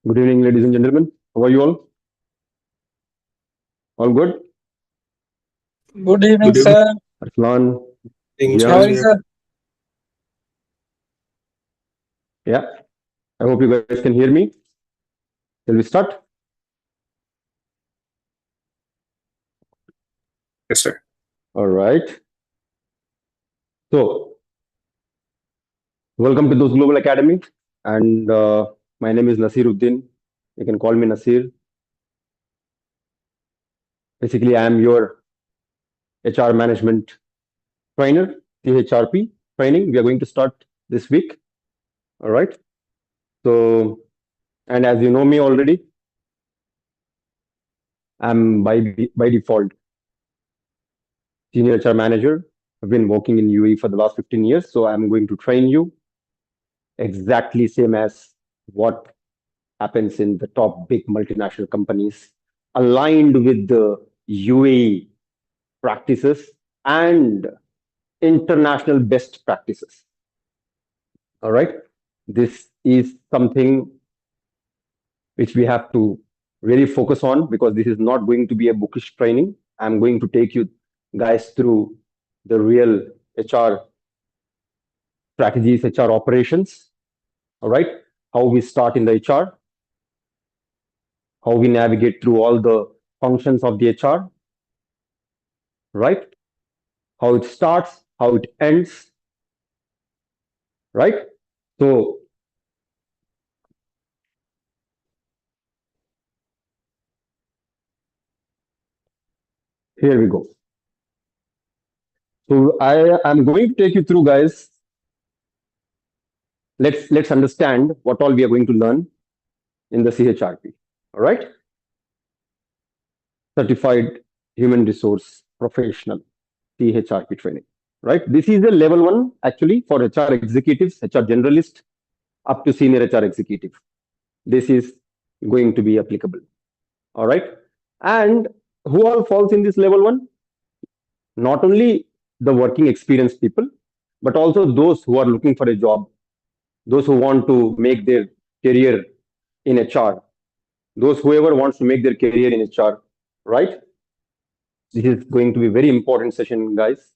Good evening, ladies and gentlemen. How are you all? All good? Good evening, Good evening. sir. Arslan, Thanks, How are Ziya? you, sir? Yeah. I hope you guys can hear me. Shall we start? Yes, sir. All right. So, welcome to Those Global Academy. And my name is Nasiruddin. You can call me Nasir. Basically, I am your HR management trainer, CHRP training. We are going to start this week. All right. So, and as you know me already, I'm by default senior HR manager. I've been working in UAE for the last 15 years, so I'm going to train you exactly same as what happens in the top big multinational companies, aligned with the UAE practices and international best practices. All right. This is something which we have to really focus on because this is not going to be a bookish training. I'm going to take you guys through the real HR strategies, HR operations. All right. How we start in the HR, how we navigate through all the functions of the HR, right? How it starts, how it ends, right? So, here we go. So I am going to take you through, guys. Let's understand what all we are going to learn in the CHRP. All right. Certified Human Resource Professional, CHRP training. Right. This is the level 1 actually for HR executives, HR generalist, up to senior HR executive. This is going to be applicable. All right. And who all falls in this level 1? Not only the working experienced people, but also those who are looking for a job, those who want to make their career in HR, those whoever wants to make their career in HR, right? This is going to be a very important session, guys.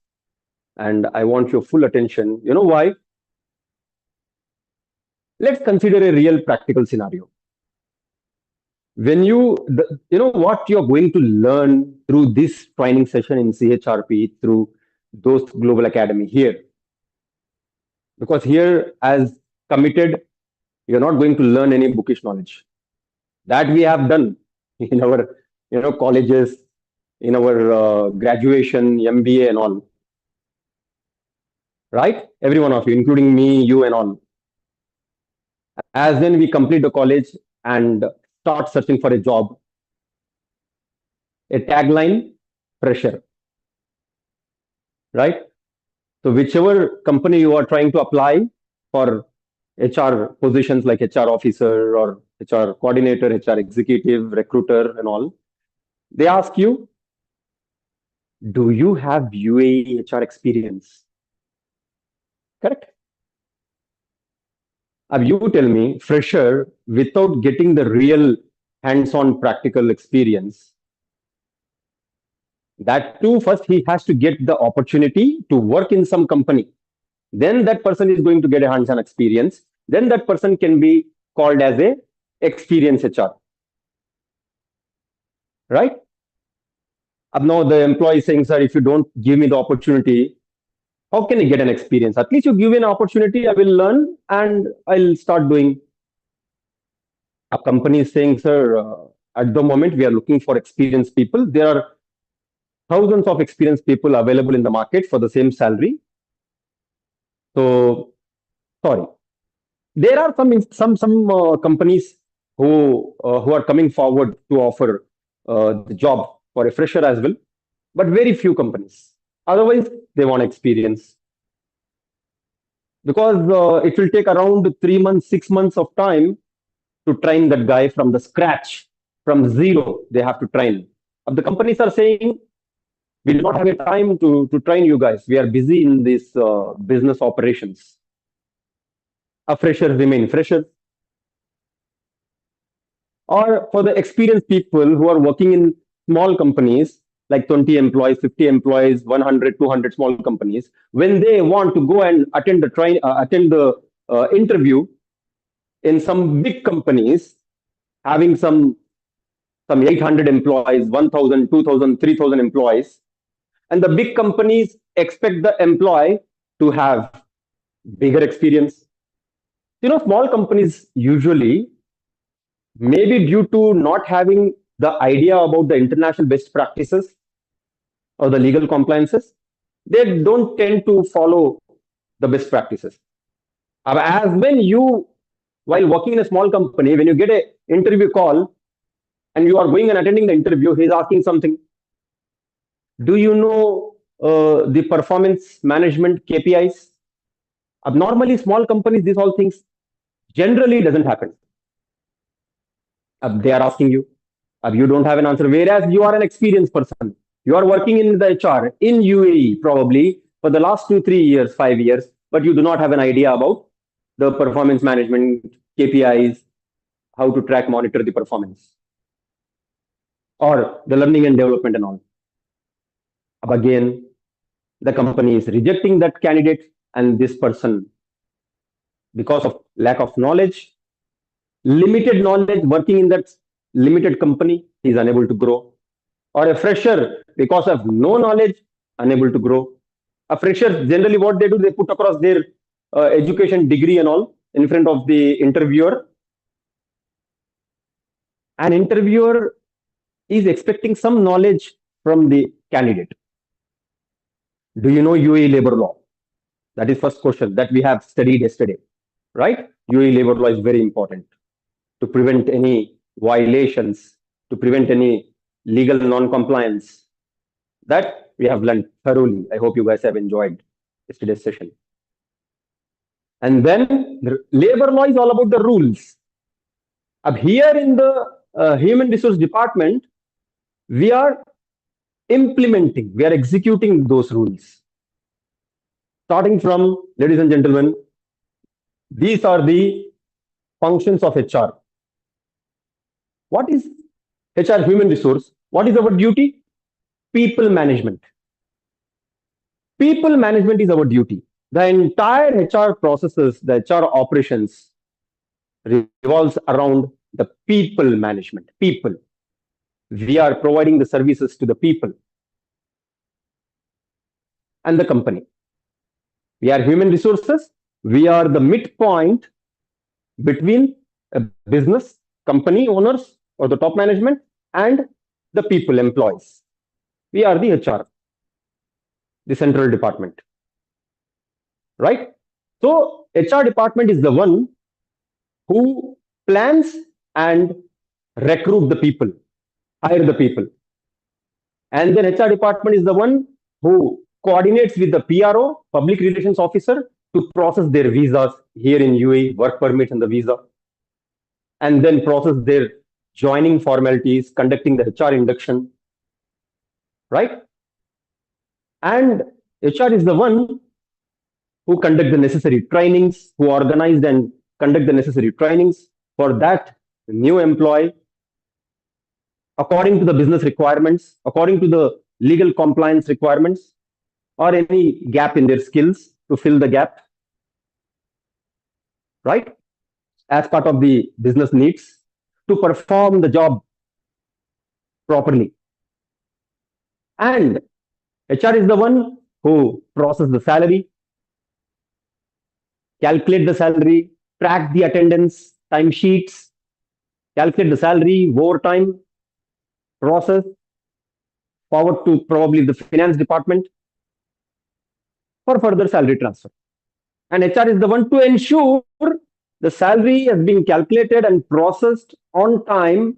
And I want your full attention. You know why? Let's consider a real practical scenario. When you know what you're going to learn through this training session in CHRP, through those Global Academy here. Because here, as committed, you're not going to learn any bookish knowledge. That we have done in our colleges, in our graduation, MBA and all. Right? Every one of you, including me, you and all. As then we complete the college and start searching for a job, a tagline, pressure. Right? So whichever company you are trying to apply for HR positions like HR officer or HR coordinator, HR executive, recruiter and all, they ask you, do you have UAE HR experience? Correct? You tell me, fresher, without getting the real hands-on practical experience, that too, first he has to get the opportunity to work in some company. Then that person is going to get a hands-on experience. Then that person can be called as a experienced HR. Right? Now the employee is saying, sir, if you don't give me the opportunity, how can I get an experience? At least you give me an opportunity, I will learn and I'll start doing. A company is saying, sir, at the moment we are looking for experienced people. There are thousands of experienced people available in the market for the same salary. So, sorry. There are some companies who are coming forward to offer the job for a fresher as well, but very few companies. Otherwise, they want experience because it will take around 3 months, 6 months of time to train that guy from the scratch, from zero. They have to train. The companies are saying, we do not have a time to train you guys. We are busy in this business operations. A fresher remain fresher. or for the experienced people who are working in small companies like 20 employees, 50 employees, 100, 200 small companies, when they want to go and attend the interview in some big companies having some 800 employees, 1,000, 2,000, 3,000 employees, and the big companies expect the employee to have bigger experience. Small companies usually, maybe due to not having the idea about the international best practices or the legal compliances, they don't tend to follow the best practices. As while working in a small company, when you get an interview call and you are going and attending the interview, he's asking something. Do you know the performance management KPIs? Normally, small companies, these all things generally doesn't happen. They are asking you. You don't have an answer. Whereas you are an experienced person. You are working in the HR in UAE probably for the last 2, 3 years, 5 years, but you do not have an idea about the performance management KPIs, how to track, monitor the performance, or the learning and development and all. Again, the company is rejecting that candidate, and this person, because of lack of knowledge, limited knowledge, working in that limited company, he is unable to grow. Or a fresher, because of no knowledge, unable to grow. A fresher, generally what they do, they put across their education degree and all in front of the interviewer. An interviewer is expecting some knowledge from the candidate. Do you know UAE labor law? That is first question that we have studied yesterday, right? UAE labor law is very important to prevent any violations, to prevent any legal non-compliance. That we have learned thoroughly. I hope you guys have enjoyed yesterday's session. And then the labor law is all about the rules. Here in the human resource department, we are implementing, we are executing those rules. Starting from, ladies and gentlemen, these are the functions of HR. What is HR, human resource? What is our duty? People management. People management is our duty. The entire HR processes, the HR operations revolves around the people management. People. We are providing the services to the people and the company. We are human resources. We are the midpoint between a business, company owners or the top management and the people, employees. We are the HR, the central department, right? So HR department is the one who plans and recruit the people, hire the people. And then HR department is the one who coordinates with the PRO, public relations officer, to process their visas here in UAE, work permits and the visa, and then process their joining formalities, conducting the HR induction, right? And HR is the one who conduct the necessary trainings, who organize and conduct the necessary trainings for that new employee according to the business requirements, according to the legal compliance requirements, or any gap in their skills to fill the gap, right? As part of the business needs to perform the job properly. And HR is the one who processes the salary, calculate the salary, track the attendance, time sheets, calculate the salary, overtime, process, forward to probably the finance department for further salary transfer. And HR is the one to ensure the salary has been calculated and processed on time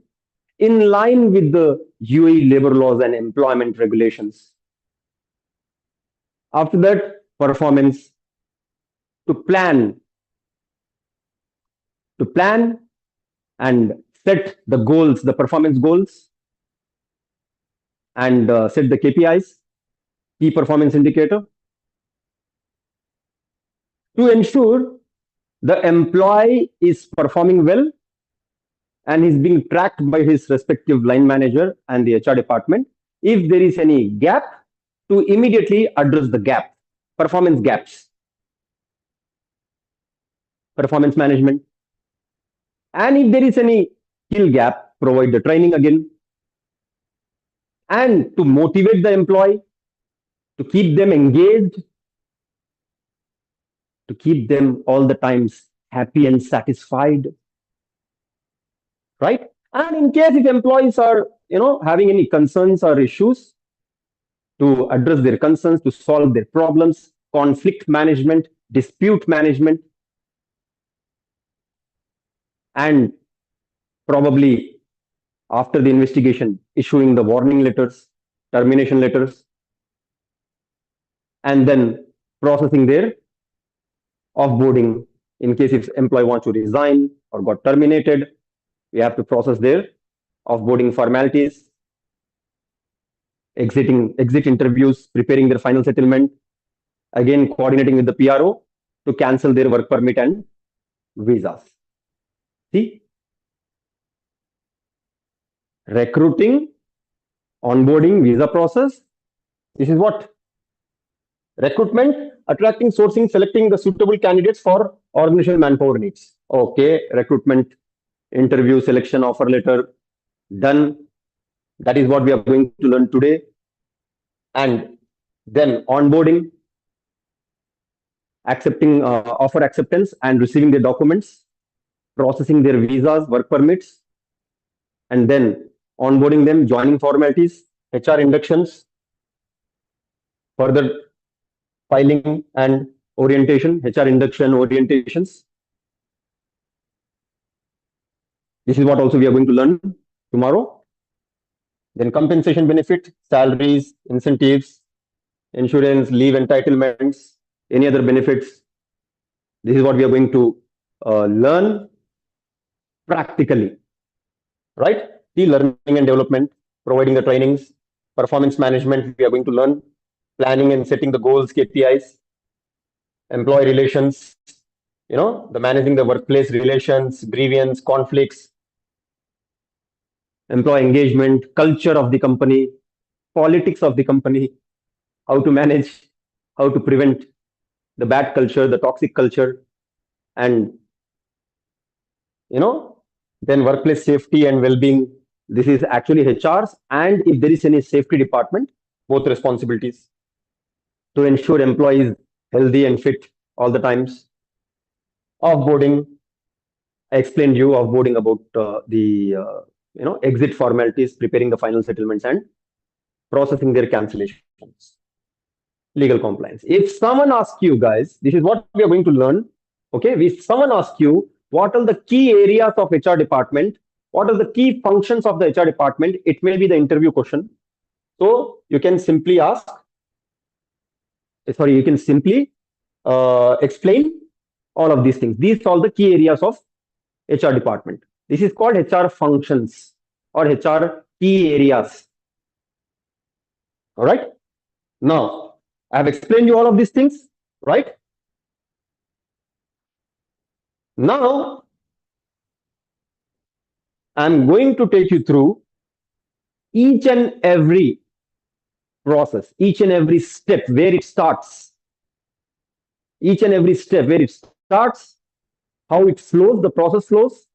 in line with the UAE labor laws and employment regulations. After that, performance, to plan and set the goals, the performance goals, and set the KPIs, key performance indicator, to ensure the employee is performing well and he's being tracked by his respective line manager and the HR department. If there is any gap, to immediately address the gap, performance gaps, performance management. And if there is any skill gap, provide the training again. And to motivate the employee, to keep them engaged, to keep them all the times happy and satisfied, right? And in case if employees are, having any concerns or issues, to address their concerns, to solve their problems, conflict management, dispute management, and probably after the investigation, issuing the warning letters, termination letters, and then processing their offboarding. In case if employee wants to resign or got terminated, we have to process their offboarding formalities, exit interviews, preparing their final settlement, again coordinating with the PRO to cancel their work permit and visas. See, recruiting, onboarding, visa process. This is what? Recruitment, attracting, sourcing, selecting the suitable candidates for organizational manpower needs. Okay, recruitment, interview, selection, offer letter, done. That is what we are going to learn today. And then onboarding, accepting offer acceptance and receiving the documents, processing their visas, work permits, and then onboarding them, joining formalities, HR inductions, further filing and orientation, HR induction orientations. This is what also we are going to learn tomorrow. Then compensation benefit, salaries, incentives, insurance, leave entitlements, any other benefits. This is what we are going to learn practically, right? The learning and development, providing the trainings, performance management, we are going to learn planning and setting the goals, KPIs, employee relations, the managing the workplace relations, grievance, conflicts, employee engagement, culture of the company, politics of the company, how to manage, how to prevent the bad culture, the toxic culture, and then workplace safety and well-being. This is actually HR's, and if there is any safety department, both responsibilities to ensure employees healthy and fit all the times. Offboarding, I explained you offboarding about the exit formalities, preparing the final settlements and processing their cancellations. Legal compliance. If someone asks you guys, this is what we are going to learn. Okay, if someone asks you what are the key areas of HR department, what are the key functions of the HR department, it may be the interview question. So you can simply ask, you can simply explain all of these things. These are all the key areas of HR department. This is called HR functions or HR key areas. All right. Now, I have explained you all of these things, right? Now, I'm going to take you through each and every process, each and every step where it starts, each and every step where it starts, how it flows, the process flows,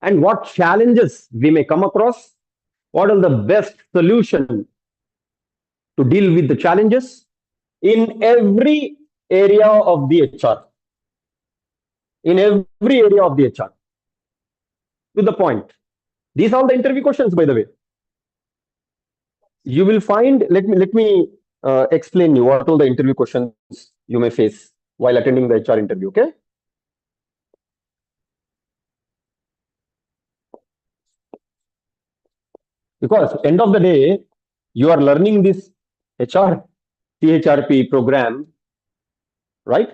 and what challenges we may come across, what are the best solution to deal with the challenges in every area of the HR. In every area of the HR. To the point. These are all the interview questions, by the way. You will find, let me explain you what all the interview questions you may face while attending the HR interview, okay? Because end of the day, you are learning this HR CHRP program, right?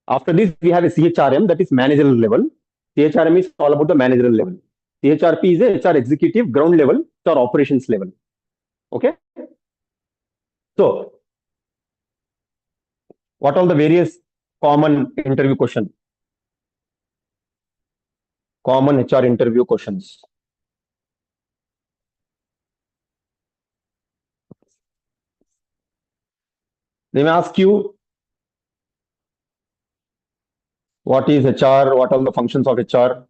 After this, we have a CHRM, that is managerial level. CHRM is all about the managerial level. CHRP is a HR executive ground level or operations level. Okay. So, what are the various common interview questions? common HR interview questions. They may ask you, what is HR? What are the functions of HR?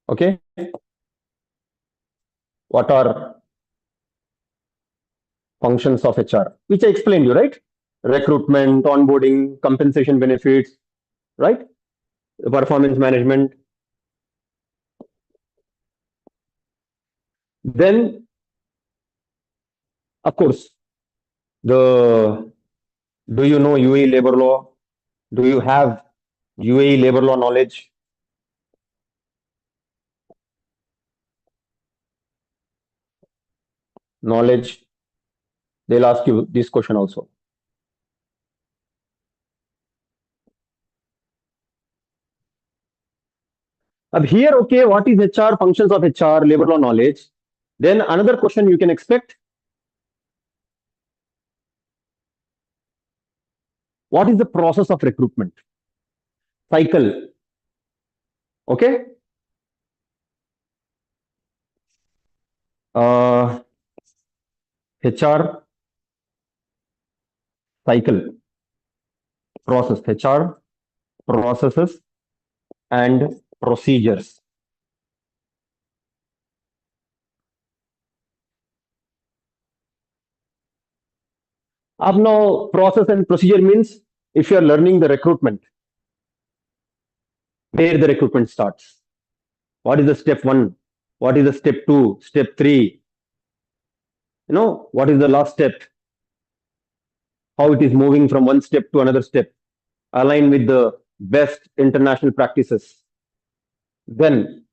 Okay. What are functions of HR? Which I explained you, right? Recruitment, onboarding, compensation benefits, right? Performance management. Then, of course, do you know UAE labor law? Do you have UAE labor law knowledge? Knowledge. They'll ask you this question also. Ab here, okay, what is HR, functions of HR, labor law knowledge? Then another question you can expect. What is the process of recruitment? Cycle. Okay. HR cycle process, HR processes and procedures. Up now, process and procedure means if you are learning the recruitment, where the recruitment starts. What is the step 1? What is the step 2? Step 3? You know, what is the last step? How it is moving from one step to another step, align with the best international practices. Then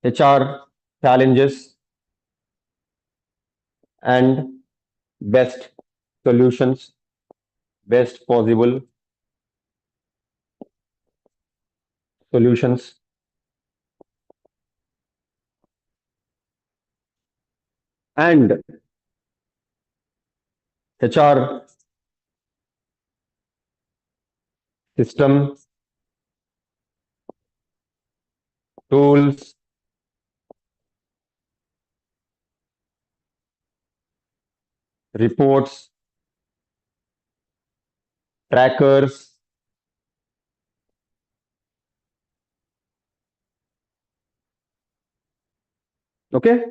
HR challenges and best solutions, best possible solutions. And HR system, tools, reports, trackers, okay?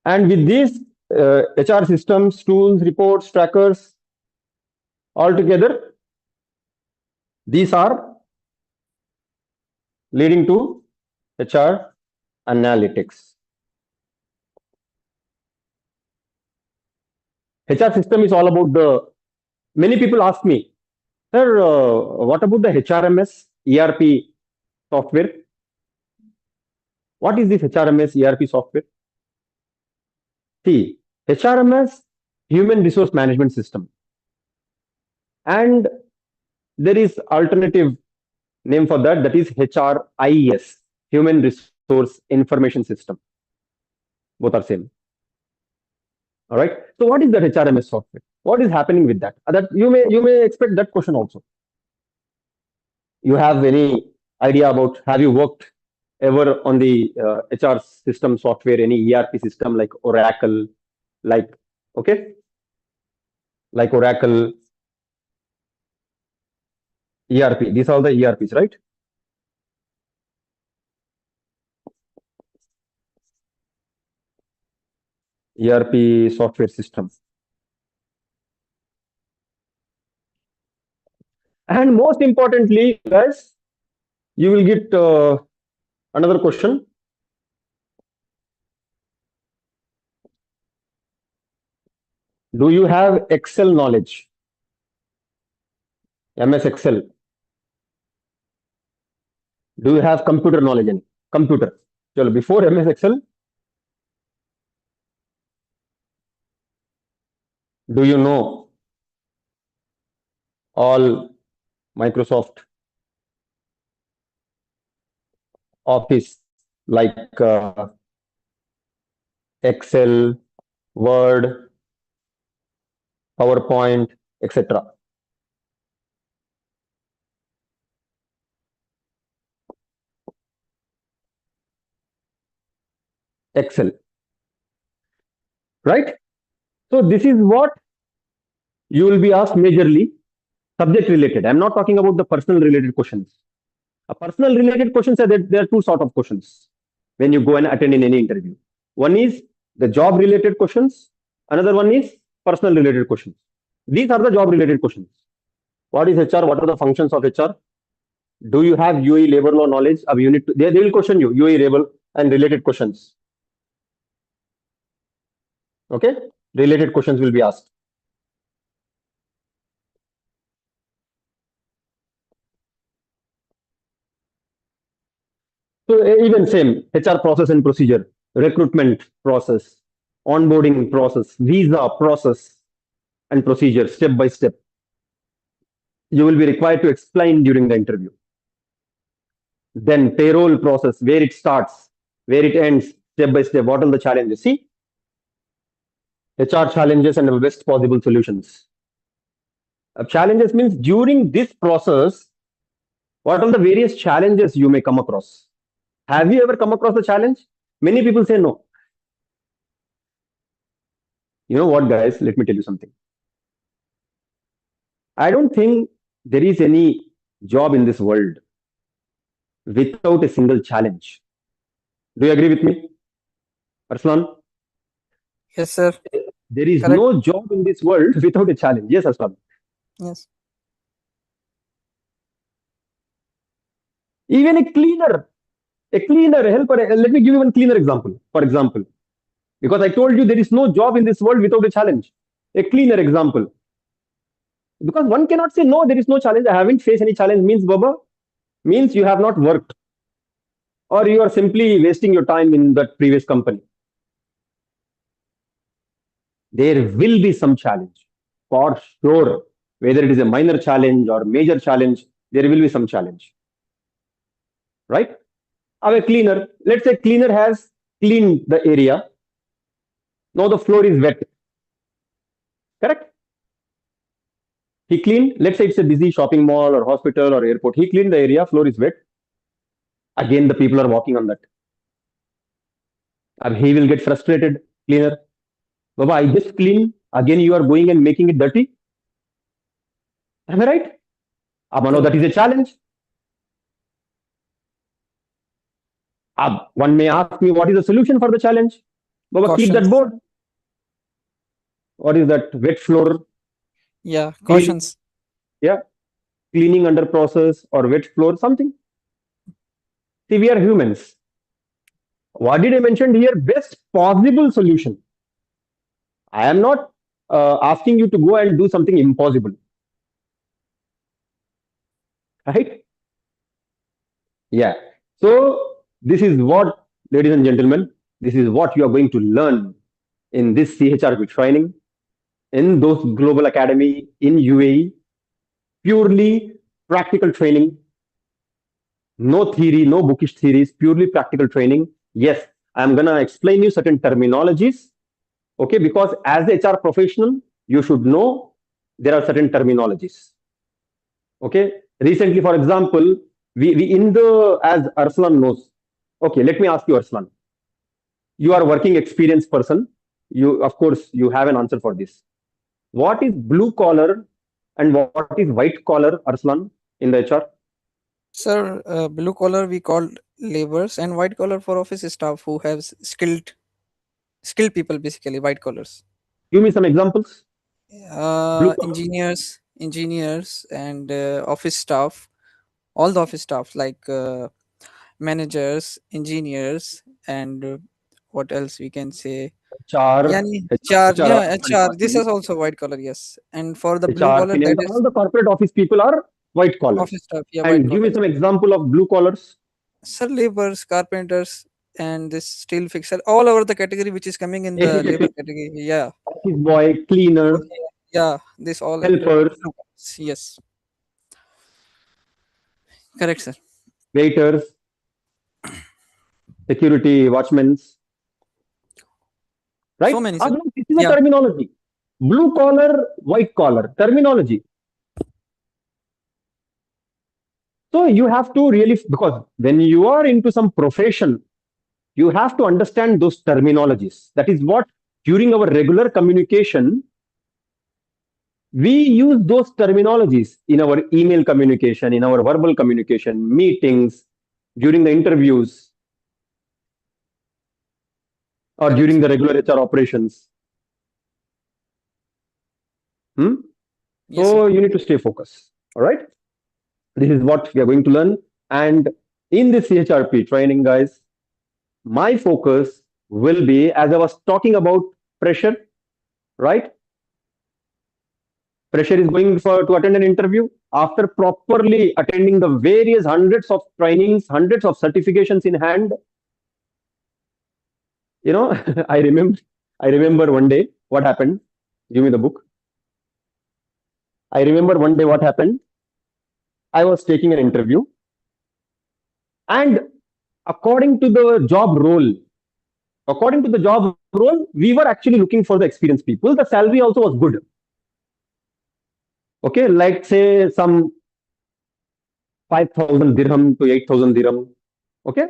And with these HR systems, tools, reports, trackers, all together, these are leading to HR analytics. HR system is all about the, many people ask me, sir, what about the HRMS ERP software? What is this HRMS ERP software? See, HRMS, Human Resource Management System. And there is alternative name for that, that is HRIS, Human Resource Information System. Both are same. All right. So what is that HRMS software? What is happening with that? That you may expect that question also. You have any idea about, have you worked ever on the HR system software, any ERP system like Oracle, like, okay, like Oracle, ERP, these are the ERPs, right? ERP software system. And most importantly, guys, you will get another question. Do you have Excel knowledge? MS Excel. Do you have computer knowledge in computer? Chalo, before MS Excel, do you know all Microsoft Office like Excel, Word, PowerPoint, etc.? Excel. Right? So this is what you will be asked majorly subject related. I'm not talking about the personal related questions. A personal related questions are there are two sort of questions when you go and attend in any interview. One is the job related questions. Another one is personal related questions. These are the job related questions. What is HR? What are the functions of HR? Do you have UAE labor law knowledge? They will question you UAE labor and related questions. Okay, related questions will be asked. So even same HR process and procedure, recruitment process, onboarding process, visa process and procedure step by step. You will be required to explain during the interview. Then payroll process, where it starts, where it ends, step by step. What are the challenges? See, HR challenges and the best possible solutions. Challenges means during this process, what are the various challenges you may come across? Have you ever come across a challenge? Many people say no. You know what, guys? Let me tell you something. I don't think there is any job in this world without a single challenge. Do you agree with me, Arslan? Yes, sir. There is Correct. no job in this world without a challenge. Yes, Arslan. Yes. Even a cleaner helper. Let me give you one cleaner example. For example, because I told you there is no job in this world without a challenge. A cleaner example. Because one cannot say no, there is no challenge. I haven't faced any challenge. Means Baba, means you have not worked, or you are simply wasting your time in that previous company. There will be some challenge for sure. Whether it is a minor challenge or major challenge, there will be some challenge. Right? A cleaner, let's say cleaner has cleaned the area. Now the floor is wet. Correct? He cleaned, let's say it's a busy shopping mall or hospital or airport. He cleaned the area, floor is wet. Again, the people are walking on that. And he will get frustrated, cleaner. Baba, I just clean. Again, you are going and making it dirty. Am I right? Abano, that is a challenge. One may ask me, what is the solution for the challenge? Baba, keep that board. What is that? Wet floor. Yeah, cautions. Yeah. Cleaning under process or wet floor, something. See, we are humans. What did I mention here? Best possible solution. I am not asking you to go and do something impossible. Right? Yeah. So this is what, ladies and gentlemen, this is what you are going to learn in this CHRP training, in those global academy in UAE. Purely practical training. No theory, no bookish theories, purely practical training. Yes, I'm going to explain you certain terminologies. Okay, because as a HR professional, you should know there are certain terminologies. Okay, recently, for example, we in the, as Arslan knows. Okay, let me ask you, Arslan. You are a working experienced person. You, of course, you have an answer for this. What is blue collar and what is white collar, Arslan, in the HR? Sir, blue collar we call laborers, and white collar for office staff who have skilled people, basically white collars. Give me some examples. Blue collar. Engineers and office staff, all the office staff like managers, engineers, and what else we can say? HR, Yani, HR, HR, yeah, sorry, HR. This sorry, is also white collar, yes. And for the blue HR, collar, that finance, all is the corporate office people are white collars. office staff, yeah, white And give me collars. some example of blue collars. Sir, laborers, carpenters, and this steel fixer, all over the category which is coming in the labor category. Yeah, Office boy, cleaner, yeah, this all under helpers, blue collars. Yes, correct, sir. waiters, security, watchmen. Right? So many, sir. This is a Yeah, terminology. Blue collar, white collar, terminology. So you have to really, because when you are into some profession, you have to understand those terminologies. That is what, during our regular communication, we use those terminologies in our email communication, in our verbal communication, meetings, during the interviews, or Correct, during sir. the regular HR operations. Yes, sir. So you need to stay focused. All right. This is what we are going to learn. And in this CHRP training, guys, my focus will be, as I was talking about pressure, right? Pressure is going to attend an interview. After properly attending the various hundreds of trainings, hundreds of certifications in hand, you know, I remember one day what happened. Give me the book. I remember one day what happened. I was taking an interview, and according to the job role, we were actually looking for the experienced people. The salary also was good. Okay, like say some 5,000 dirham to 8,000 dirham. Okay,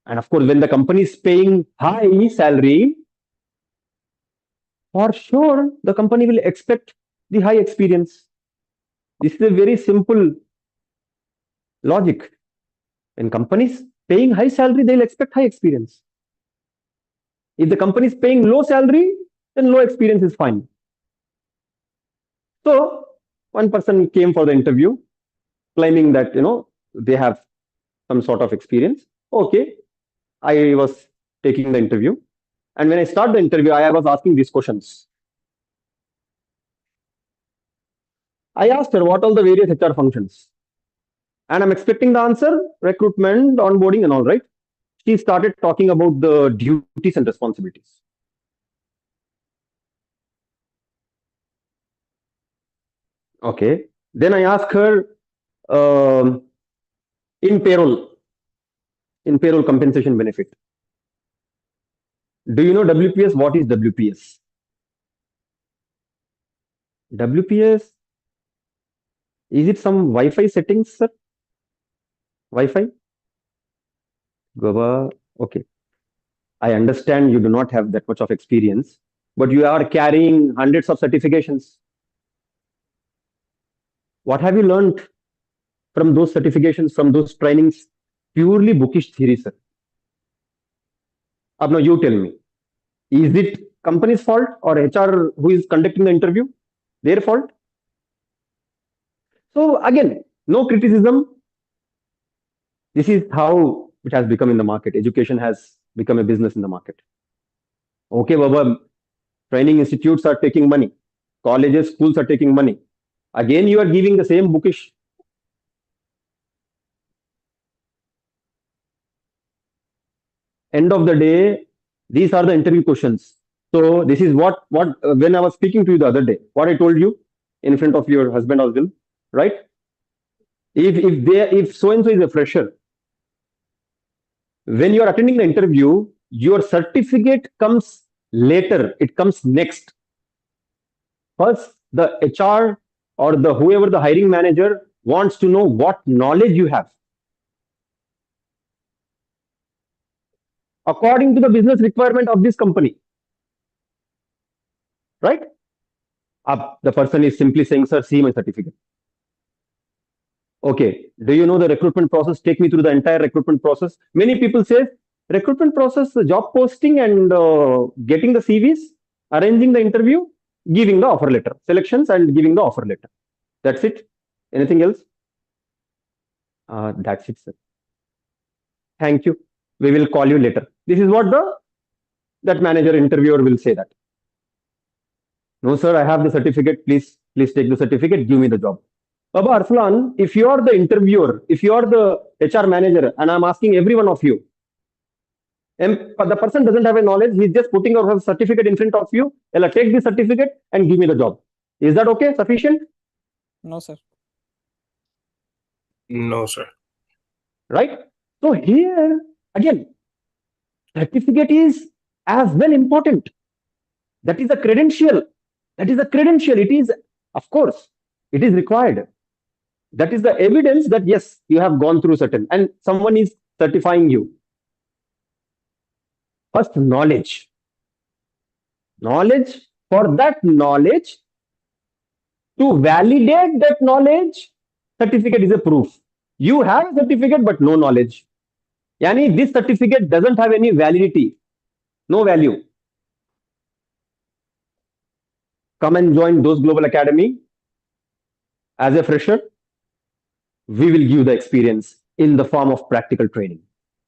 and of course, when the company is paying high salary, for sure the company will expect the high experience. This is a very simple logic. When companies paying high salary, they'll expect high experience. If the company is paying low salary, then low experience is fine. So one person came for the interview, claiming that they have some sort of experience. Okay, I was taking the interview, and when I start the interview, I was asking these questions. I asked her what all the various HR functions, and I'm expecting the answer: recruitment, onboarding, and all. Right? She started talking about the duties and responsibilities. Okay. Then I asked her, in payroll compensation benefit, do you know WPS? What is WPS? WPS, is it some Wi-Fi settings, sir? Wi-Fi? Okay. I understand you do not have that much of experience, but you are carrying hundreds of certifications. What have you learned from those certifications, from those trainings? Purely bookish theory, sir. Now you tell me, is it company's fault or HR who is conducting the interview, their fault? So again, no criticism. This is how it has become in the market. Education has become a business in the market. Okay, Baba, training institutes are taking money. Colleges, schools are taking money. Again, you are giving the same bookish. End of the day, these are the interview questions. So this is what when I was speaking to you the other day, what I told you in front of your husband as well, right? If so and so is a fresher, when you are attending the interview, your certificate comes later. It comes next. First, the HR or whoever the hiring manager wants to know what knowledge you have. According to the business requirement of this company. Right? The person is simply saying, sir, see my certificate. Okay, do you know the recruitment process? Take me through the entire recruitment process. Many people say, recruitment process, job posting and getting the CVs, arranging the interview, giving the offer letter, selections and giving the offer letter. That's it. Anything else? That's it, sir. Thank you. We will call you later. This is what that manager interviewer will say that. No, sir, I have the certificate. Please take the certificate. Give me the job. Baba Arslan, if you are the interviewer, if you are the HR manager, and I'm asking every one of you, and the person doesn't have a knowledge, he's just putting a certificate in front of you. Ella, take the certificate and give me the job. Is that okay? Sufficient? No, sir. No, sir. Right? So here, again, certificate is as well important. That is a credential. It is, of course, it is required. That is the evidence that yes, you have gone through certain, and someone is certifying you. First, knowledge. Knowledge. For that knowledge, to validate that knowledge, certificate is a proof. You have a certificate but no knowledge. Yani this certificate doesn't have any validity, no value. Come and join those Global Academy as a fresher. We will give the experience in the form of practical training.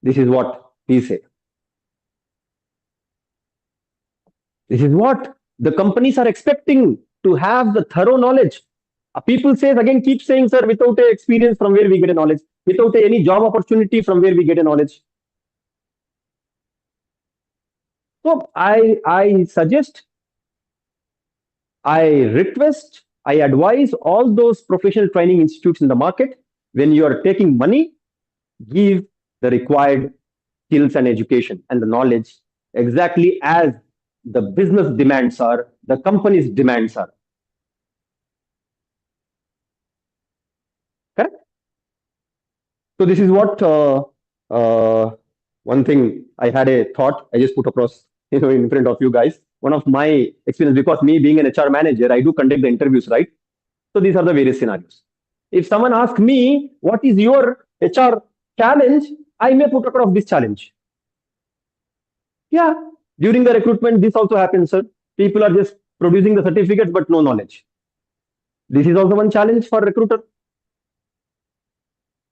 This is what we say. This is what the companies are expecting, to have the thorough knowledge. People say again, keep saying, sir, without a experience, from where we get a knowledge? Without any job opportunity, from where we get a knowledge? So I suggest, I request, I advise all those professional training institutes in the market, when you are taking money, give the required skills and education and the knowledge exactly as the business demands are, the company's demands are. Correct? So this is what one thing I had a thought I just put across, in front of you guys. One of my experience, because me being an HR manager, I do conduct the interviews, right? So these are the various scenarios. If someone asks me, what is your HR challenge? I may put across this challenge. Yeah, during the recruitment, this also happens, sir. People are just producing the certificates but no knowledge. This is also one challenge for recruiter.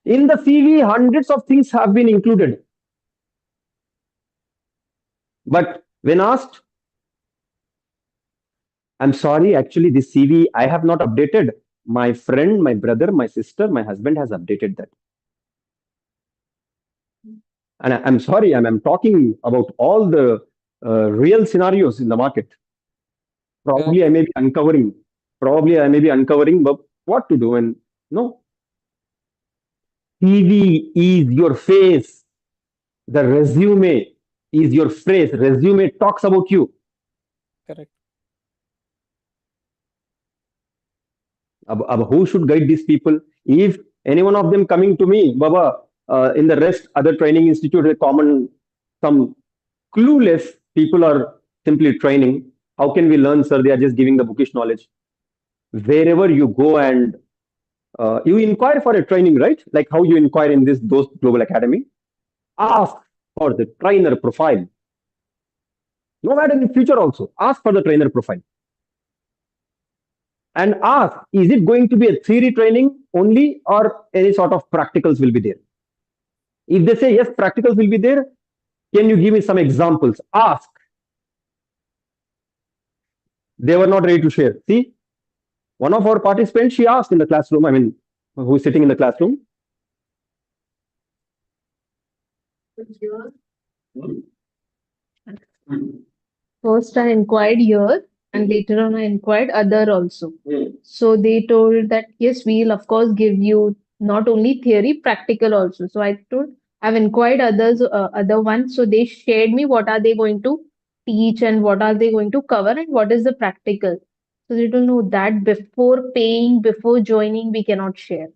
In the CV, hundreds of things have been included. But when asked, I'm sorry, actually, this CV I have not updated. My friend, my brother, my sister, my husband has updated that. And I'm sorry, I'm talking about all the real scenarios in the market. Probably I may be uncovering. But what to do? And no. CV is your face. The resume is your phrase. Resume talks about you. Correct. Who should guide these people? If any one of them coming to me, Baba, in the rest other training institute, some clueless people are simply training. How can we learn, sir? They are just giving the bookish knowledge. Wherever you go and you inquire for a training, right? Like how you inquire in those Global Academy. Ask for the trainer profile. No matter in future also, ask for the trainer profile. And ask, is it going to be a theory training only, or any sort of practicals will be there? If they say yes, practicals will be there, can you give me some examples? Ask. They were not ready to share. See, one of our participants, she asked in the classroom, who is sitting in the classroom. First, I inquired here, and later on, I inquired other also. So they told that yes, we'll of course give you not only theory, practical also. So I told I've inquired other ones. So they shared me what are they going to teach and what are they going to cover and what is the practical. So they don't know that before paying, before joining, we cannot share.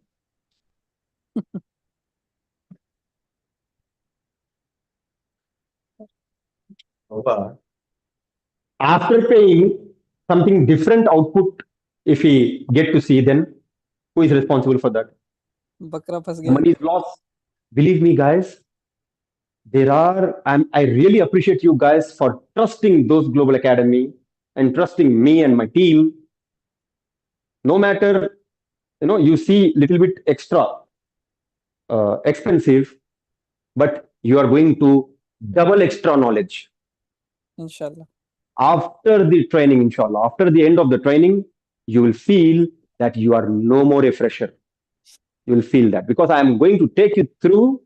After paying, something different output, if we get to see, then who is responsible for that? बकरा फंस गया. Money is lost. Believe me, guys. I really appreciate you guys for trusting those Global Academy and trusting me and my team. No matter, you see little bit extra expensive, but you are going to double extra knowledge. Inshallah. After the training, inshallah, after the end of the training, you will feel that you are no more a fresher. You will feel that, because I am going to take you through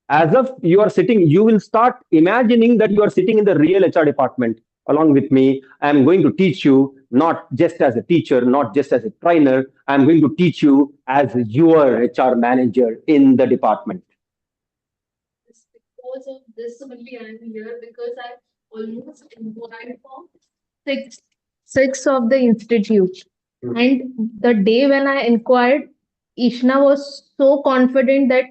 as if you are sitting, you will start imagining that you are sitting in the real HR department along with me. I am going to teach you not just as a teacher, not just as a trainer. I am going to teach you as your HR manager in the department. Because of this only I am here, because I almost inquired for six of the institutes. And the day when I inquired, Ishna was so confident that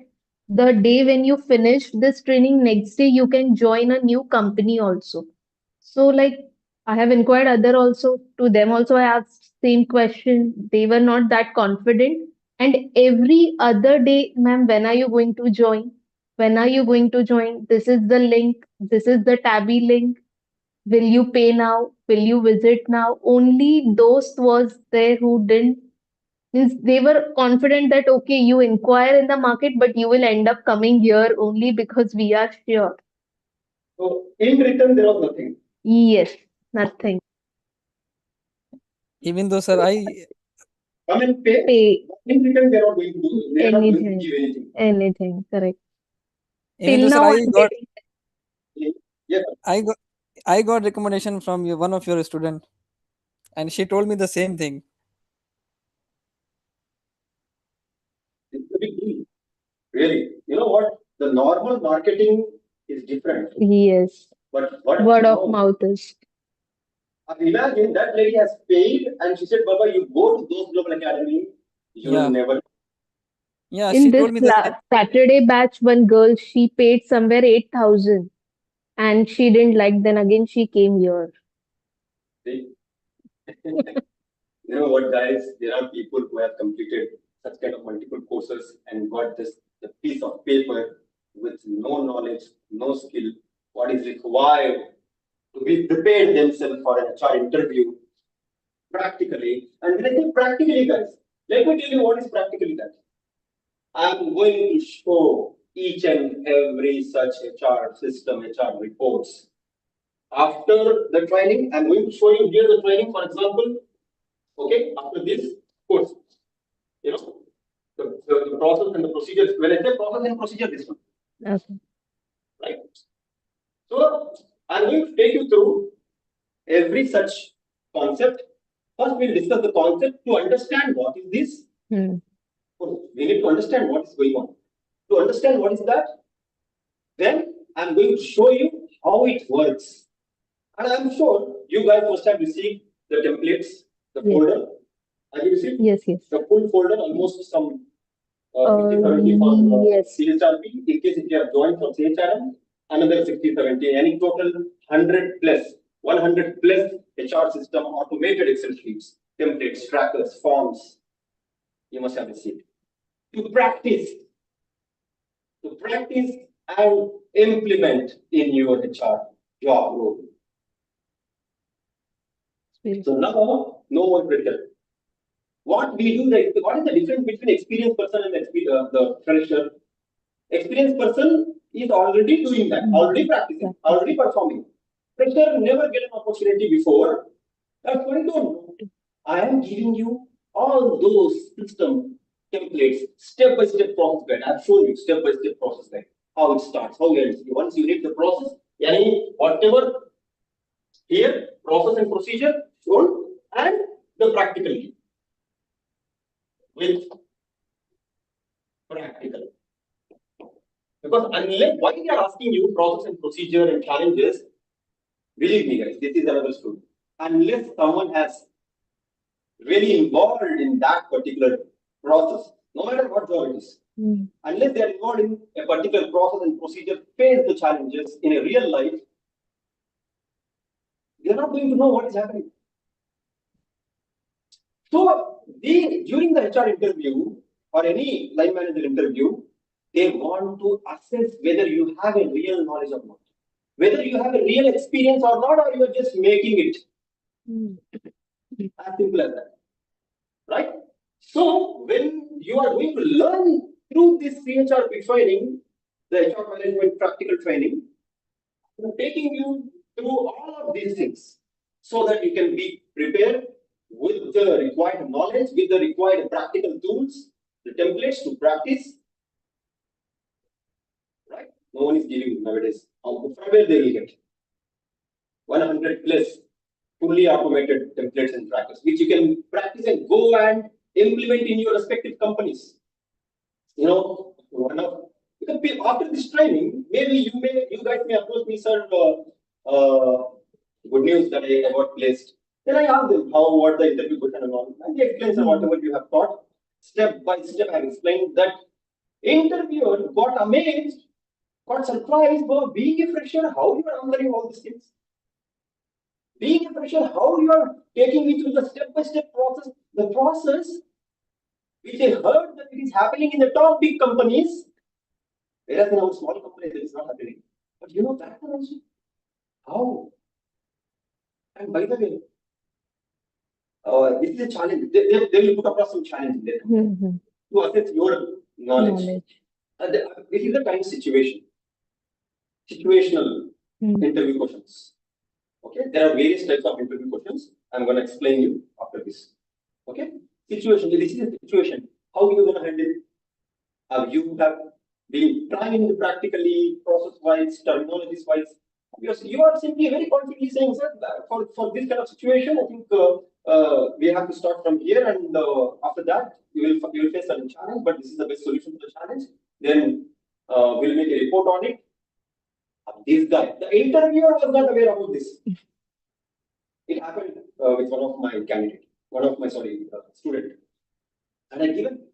the day when you finish this training, next day you can join a new company also. So like I have inquired other also, to them also I asked same question. They were not that confident. And every other day, ma'am, when are you going to join? When are you going to join? This is the link. This is the tabby link. Will you pay now? Will you visit now? Only those was there who didn't, means they were confident that okay, you inquire in the market, but you will end up coming here only because we are sure. So in return, there was nothing. Yes, nothing. Even though, sir, Come and pay. Pay In return, they are not going to do. They are not going to anything, give anything. anything, correct. even Till though, sir, now, I'm getting. Yes, I got, I got recommendation from one of your student, and she told me the same thing. it's a big deal. Really, you know what? The normal marketing is different. Yes, But what word of mouth is. imagine that lady has paid and she said, Baba, you go to those global academy, you Yeah. will never. Yeah, In she this told me the same. Saturday batch, one girl, she paid somewhere 8,000 and she didn't like, then again she came here. See? You know what, guys? There are people who have completed such kind of multiple courses and got just a piece of paper with no knowledge, no skill, what is required to be prepared themselves for an HR interview practically. And when I say practically, guys, let me tell you what is practically that. I'm going to show each and every such HR system, HR reports. After the training, I'm going to show you here the training, for example, okay, after this course, you know, the process and the procedures. When I say process and procedure, this one, Okay. right? So I'm going to take you through every such concept. First, we'll discuss the concept to understand what is this. We need to understand what is going on. To understand what is that, then I'm going to show you how it works. And I'm sure you guys must have received the templates, the folder. Have you received? Yes, yes. The full folder, almost some 60, 70 for yes. CHRP. In case if you have joined for CHRM, another 60, 70, any total 100 plus, 100 plus HR system, automated Excel sheets, templates, trackers, forms, you must have received. To practice and implement in your HR job role. So now, no more critical. What we do, what is the difference between experienced person and the fresher? Experienced person is already doing that, already practicing, already performing. Fresher never get an opportunity before. That's why I don't know. I am giving you all those system templates, step-by-step process guide. I've shown you step-by-step process guide, how it starts, how it ends. Once you read the process, whatever here, process and procedure shown, and the practicality with practical. Because unless, why we are asking you process and procedure and challenges, believe me guys, this is another story. Unless someone has really involved in that particular process, no matter what job it is, unless they are involved in a particular process and procedure, face the challenges in a real life, they are not going to know what is happening. So during the HR interview or any line manager interview, they want to assess whether you have a real knowledge or not, whether you have a real experience or not, or you are just making it. As simple as that, right? So when you are going to learn through this CHRP training, the HR management practical training, I'm taking you through all of these things so that you can be prepared with the required knowledge, with the required practical tools, the templates to practice. Right? No one is giving nowadays. From where they will get 100 plus fully automated templates and trackers, which you can practice and go and implement in your respective companies. You know, because after this training, maybe you guys may approach me, sir. Good news that I got placed. Then I ask them what the interview question and all, and they explain whatever you have taught. Step by step, I have explained that Interviewer got amazed, got surprised, being a fresher, how you are answering all these things. Being a fresher, how you are taking me through the step-by-step process, the process which I heard that it is happening in the top big companies, whereas in our small companies it is not happening. But you know that also. How? And by the way, this is a challenge. They will put across some challenge there to assess your knowledge. This is the kind of situational interview questions. Okay, there are various types of interview questions. I'm going to explain you after this. Okay, situation. This is a situation. How you going to handle it? You have been trying practically, process-wise, terminologies-wise. You are simply very confidently saying, sir, for this kind of situation, I think we have to start from here, and after that, you will face a challenge, but this is the best solution to the challenge. Then we'll make a report on it. This guy, the interviewer was not aware about this. It happened with one of my candidates, student. And I given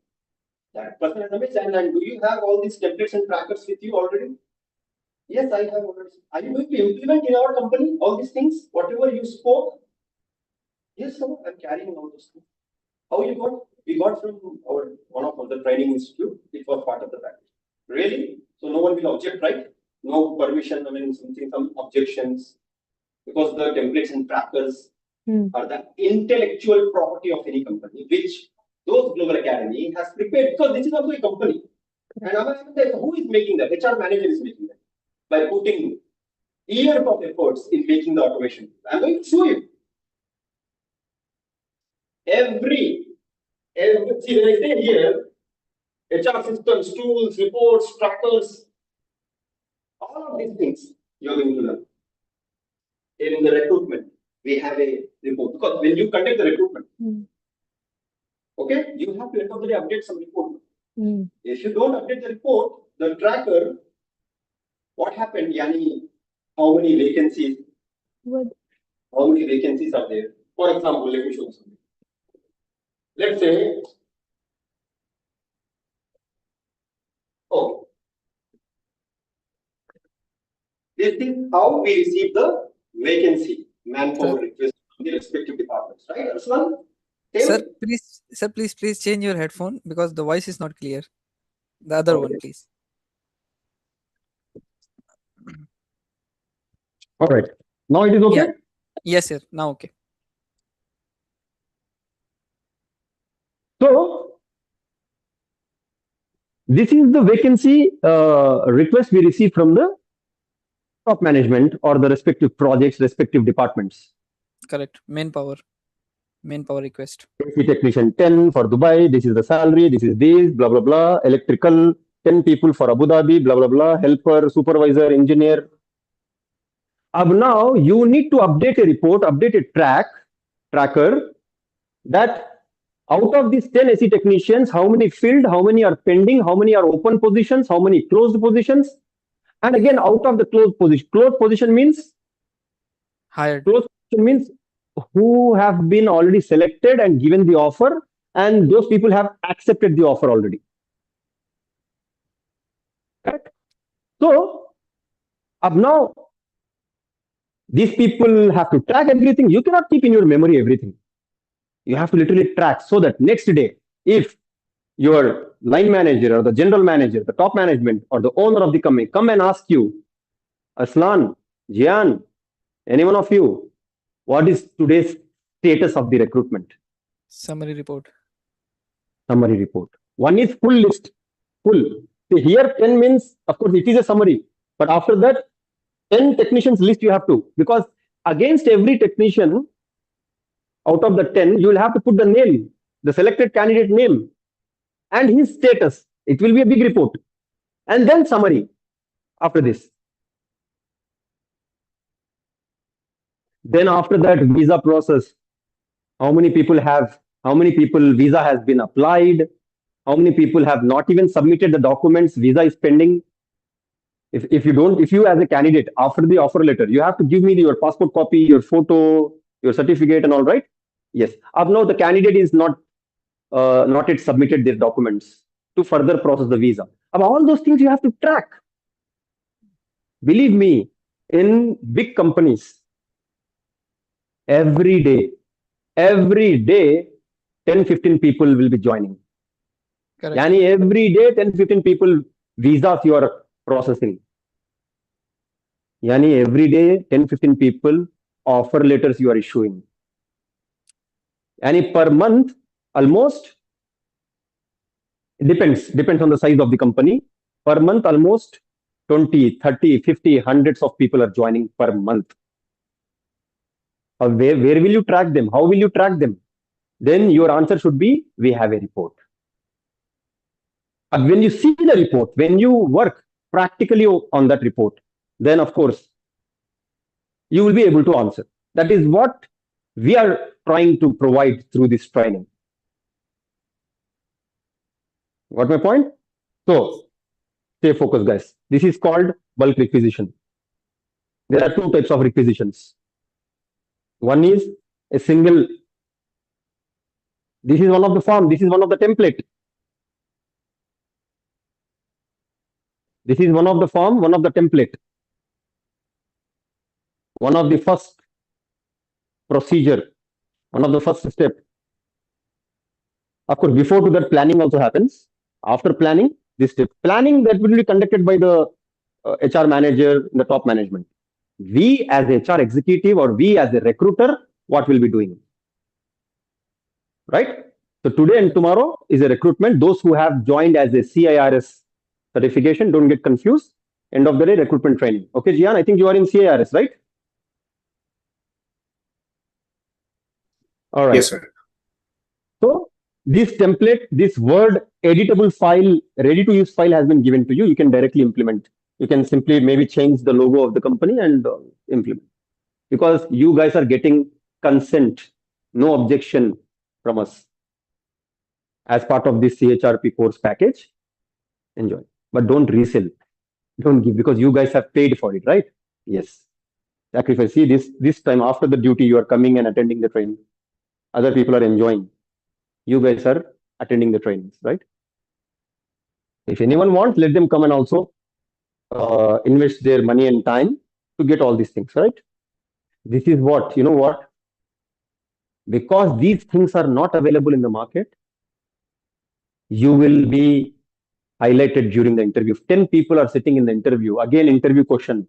that person an image, and do you have all these templates and trackers with you already? Yes, I have already. Are you going to implement in our company all these things, whatever you spoke? Yes, sir, I'm carrying all those things. How you got? We got from one of the training institute. It was part of the package. Really? So no one will object, right? No permission, some objections. Because the templates and trackers are the intellectual property of any company, which those Global Academy has prepared, because this is also a company. And who is making that? HR manager is making that by putting years of efforts in making the automation. I'm going to show you. See, when I say here, HR systems, tools, reports, trackers, all of these things you're going to learn. In the recruitment, we have a report, because when you conduct the recruitment, okay, you have to end of the day update some report. If you don't update the report, the tracker, what happened, Yani, how many vacancies? How many vacancies are there? For example, let me show you something. Let's say, this is how we receive the vacancy, manpower request from the respective departments, right, Arslan? Sir, please change your headphone because the voice is not clear. The other one, please. All right. Now it is okay? Yeah. Yes, sir. Now okay. So, this is the vacancy request we receive from the top management or the respective projects, respective departments. Correct. Manpower request. AC technician 10 for Dubai, this is the salary, this is this, blah, blah, blah. Electrical, 10 people for Abu Dhabi, blah, blah, blah. Helper, supervisor, engineer. Now you need to update a report, update a tracker that out of these 10 AC technicians, how many filled, how many are pending, how many are open positions, how many closed positions. And again, out of the closed position means hired. Closed position means who have been already selected and given the offer, and those people have accepted the offer already. Right? So, now these people have to track everything. You cannot keep in your memory everything. You have to literally track so that next day, if your line manager or the general manager, the top management or the owner of the company come and ask you, Aslan, Jian, any one of you, what is today's status of the recruitment? Summary report. One is full list. Full. See, here 10 means, of course, it is a summary. But after that, 10 technicians list you have to. Because against every technician, out of the 10, you will have to put the name, the selected candidate name, and his status. It will be a big report. And then summary after this. Then after that, visa process. How many people visa has been applied? How many people have not even submitted the documents? Visa is pending. If you as a candidate, after the offer letter, you have to give me your passport copy, your photo, your certificate and all, right? Yes. Now the candidate is not yet submitted their documents. to further process the visa. Now, all those things you have to track. Believe me, in big companies, every day, 10-15 people will be joining. Correct. Yani every day, 10-15 people visas you are processing. Yani every day, 10-15 people offer letters you are issuing. Yani per month, almost, depends on the size of the company. Per month, almost 20, 30, 50, hundreds of people are joining per month. Where will you track them? How will you track them? Then your answer should be, we have a report. But when you see the report, when you work practically on that report, then of course, you will be able to answer. That is what we are trying to provide through this training. Got my point? So, stay focused, guys. This is called bulk requisition. There are two types of requisitions. One is a single. This is one of the form. This is one of the template. This is one of the form, one of the template. One of the first procedure, one of the first step. Of course, before to that, planning also happens. After planning, this step. Planning that will be conducted by the HR manager, the top management. We as HR executive or we as a recruiter, what will be doing? Right? So today and tomorrow is a recruitment. Those who have joined as a CIRS certification, don't get confused. End of the day, recruitment training. Okay, Jian, I think you are in CIRS, right? All right. Yes, sir. So this template, this Word editable file, ready to use file has been given to you. You can directly implement. You can simply maybe change the logo of the company and implement. Because you guys are getting consent, no objection from us as part of this CHRP course package. Enjoy. But don't resell. Don't give, because you guys have paid for it, right? Yes. Sacrifice. See, this time after the duty, you are coming and attending the training. Other people are enjoying. You guys are attending the trainings, right? If anyone wants, let them come and also invest their money and time to get all these things, right? This is what, you know what? Because these things are not available in the market, you will be highlighted during the interview. If 10 people are sitting in the interview, again, interview question,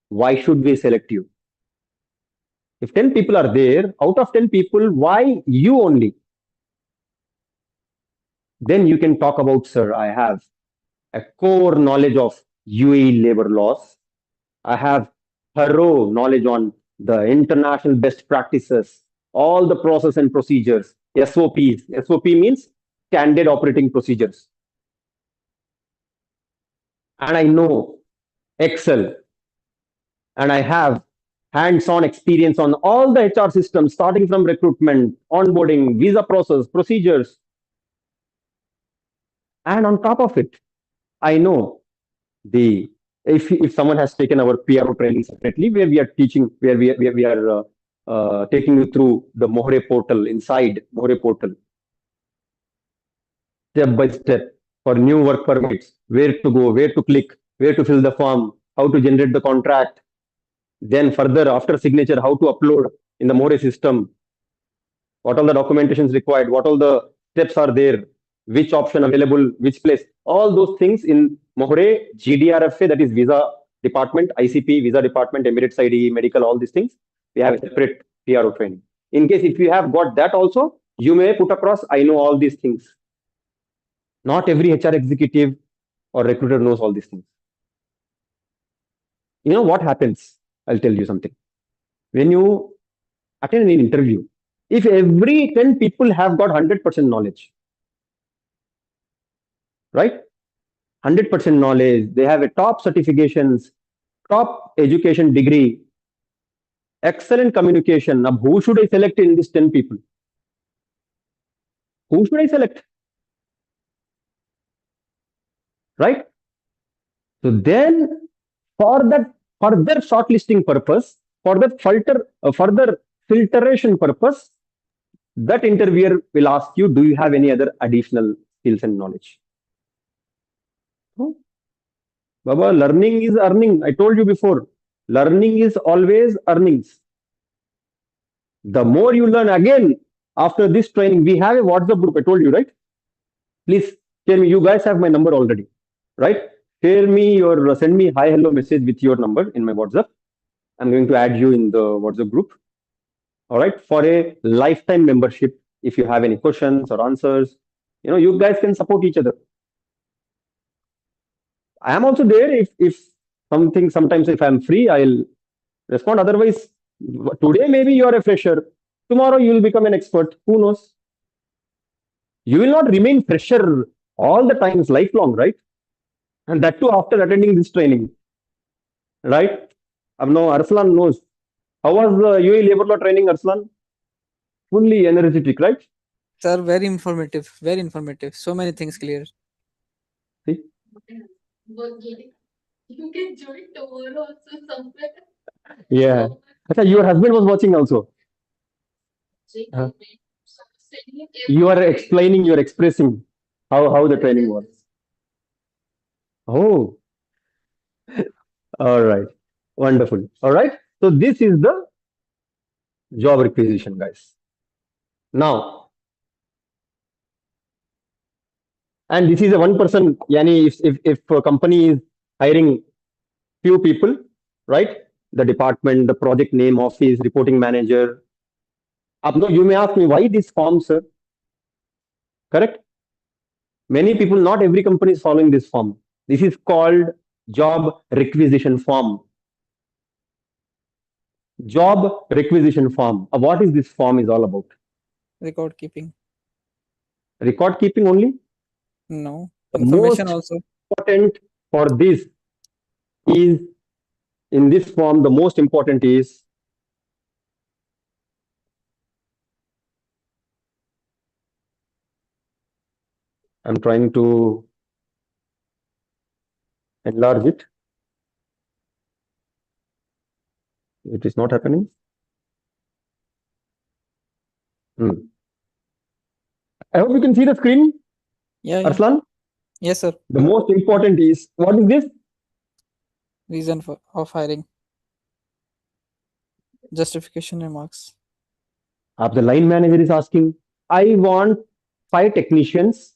why should we select you? If 10 people are there, out of 10 people, why you only? Then you can talk about, sir, I have a core knowledge of UAE labor laws. I have thorough knowledge on the international best practices, all the process and procedures, SOPs. SOP means standard operating procedures. And I know Excel. And I have hands-on experience on all the HR systems, starting from recruitment, onboarding, visa process, procedures. And on top of it, I know if someone has taken our PRO training separately, where we are teaching, where we are taking you through the 𝗁𝗿 portal, inside 𝗁𝗿 portal, step by step for new work permits, where to go, where to click, where to fill the form, how to generate the contract. Then further, after signature, how to upload in the 𝗁𝗿 system, what all the documentation is required, what all the steps are there, which option available, which place, all those things in 𝗁𝗿, GDRFA, that is visa department, ICP, visa department, Emirates ID, medical, all these things. We have a separate PRO training. In case if you have got that also, you may put across, I know all these things. Not every HR executive or recruiter knows all these things. You know what happens? I'll tell you something. When you attend an interview, if every 10 people have got 100% knowledge, right? 100% knowledge, they have a top certifications, top education degree, excellent communication. Now, who should I select in these 10 people? Who should I select? Right? So then, for that further shortlisting purpose, for that further filtration purpose, that interviewer will ask you, do you have any other additional skills and knowledge? Oh, Baba, learning is earning. I told you before. Learning is always earnings. The more you learn, again, after this training, we have a WhatsApp group. I told you, right? Please share me. You guys have my number already, right? Share me or send me hi, hello message with your number in my WhatsApp. I'm going to add you in the WhatsApp group. All right. For a lifetime membership, if you have any questions or answers, you guys can support each other. I am also there. If sometimes if I'm free, I'll respond. Otherwise, today maybe you are a fresher. Tomorrow you will become an expert. Who knows? You will not remain fresher all the times, lifelong, right? And that too after attending this training, right? Now Arslan knows. How was the UAE labor law training, Arslan? Fully energetic, right? Sir, very informative. Very informative. So many things clear. See? You can join tomorrow also somewhere. Yeah. Okay, your husband was watching also. Huh? You are explaining, you are expressing how the training was. Oh, all right. Wonderful. All right. So this is the job requisition, guys. Now, and this is a one person. Yani, if a company is hiring few people, right? The department, the project name, office, reporting manager. Now you may ask me why this form, sir? Correct? Many people, not every company is following this form. This is called job requisition form. Job requisition form. What is this form is all about? Record keeping. Record keeping only? No. The Information most also. important for this is, in this form, the most important is I'm trying to enlarge it. It is not happening. I hope you can see the screen, Yeah. Arslan. Yes, sir. The most important is, what is this? Reason of hiring. Justification remarks. The line manager is asking, I want 5 technicians,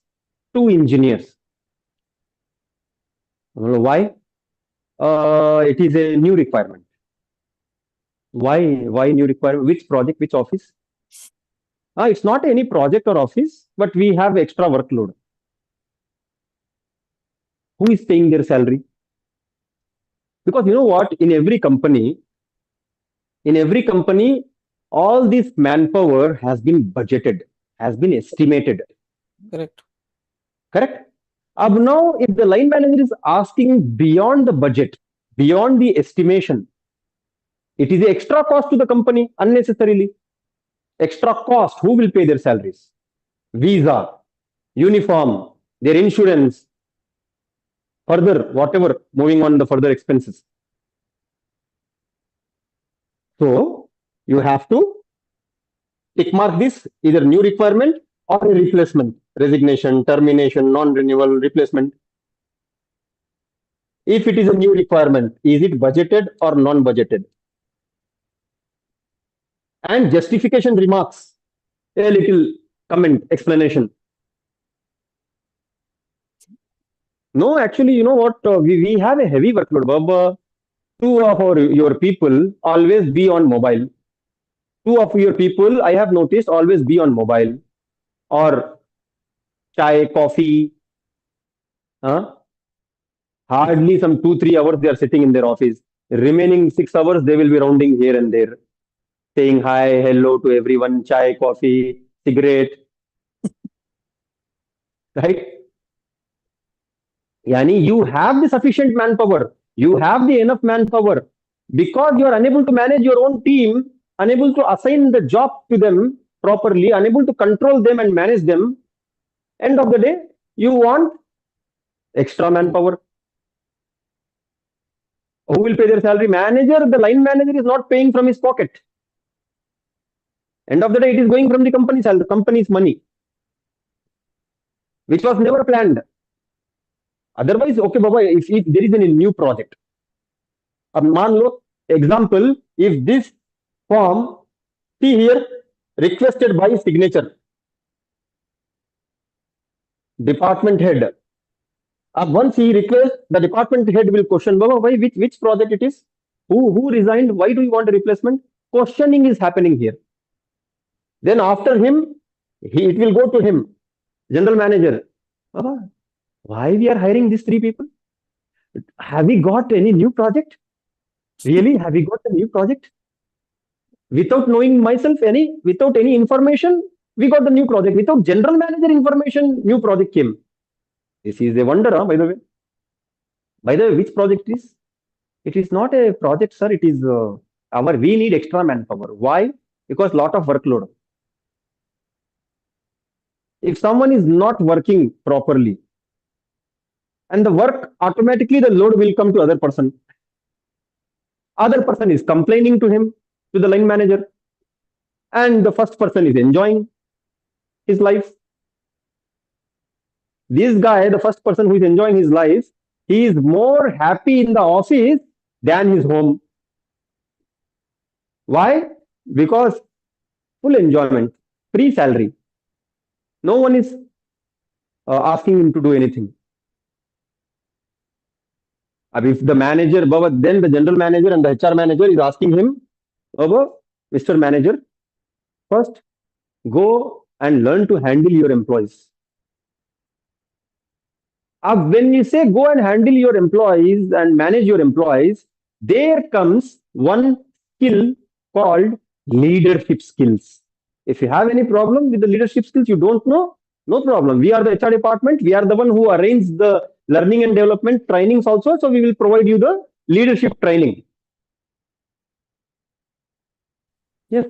2 engineers. Why? It is a new requirement. Why new requirement? Which project, which office? It's not any project or office, but we have extra workload. Who is paying their salary? Because you know what? In every company, all this manpower has been budgeted, has been estimated. Correct. Correct? Now, if the line manager is asking beyond the budget, beyond the estimation, it is an extra cost to the company unnecessarily. Extra cost. Who will pay their salaries? Visa, uniform, their insurance, further, whatever, moving on the further expenses. So, you have to tick mark this, either new requirement or a replacement, resignation, termination, non-renewal, replacement. If it is a new requirement, is it budgeted or non-budgeted? And justification remarks, a little comment, explanation. No, actually, you know what? We have a heavy workload. Baba. 2 of your people always be on mobile. 2 of your people, I have noticed, always be on mobile or chai, coffee. Hardly some 2-3 hours they are sitting in their office. Remaining 6 hours they will be rounding here and there, saying hi, hello to everyone, chai, coffee, cigarette. Right? Yani you have the sufficient manpower. You have the enough manpower. Because you are unable to manage your own team, unable to assign the job to them properly, unable to control them and manage them, end of the day, you want extra manpower. Who will pay their salary? Manager, the line manager is not paying from his pocket. End of the day, it is going from the company's salary, the company's money, which was never planned. Otherwise, okay, Baba, if there is any new project, मान लो, example, if this form, see here, requested by signature, department head. Once he requests, the department head will question, Baba, why, which project it is? Who resigned? Why do you want a replacement? Questioning is happening here. Then after him, it will go to him, general manager. Baba, why we are hiring these 3 people? Have we got any new project? Really? Have we got a new project? Without knowing myself, without any information, we got the new project. Without general manager information, new project came. This is a wonder, by the way. By the way, which project is? It is not a project, sir. It is we need extra manpower. Why? Because lot of workload. If someone is not working properly, and the work, automatically the load will come to other person. Other person is complaining to him, to the line manager, and the first person is enjoying his life. This guy, the first person who is enjoying his life, he is more happy in the office than his home. Why? Because full enjoyment, free salary. No one is asking him to do anything. If the manager, then the general manager and the HR manager is asking him, Mr. Manager, first go and learn to handle your employees. When you say go and handle your employees and manage your employees, there comes one skill called leadership skills. If you have any problem with the leadership skills, you don't know, no problem. We are the HR department. We are the one who arrange the learning and development trainings also. So we will provide you the leadership training. Yes.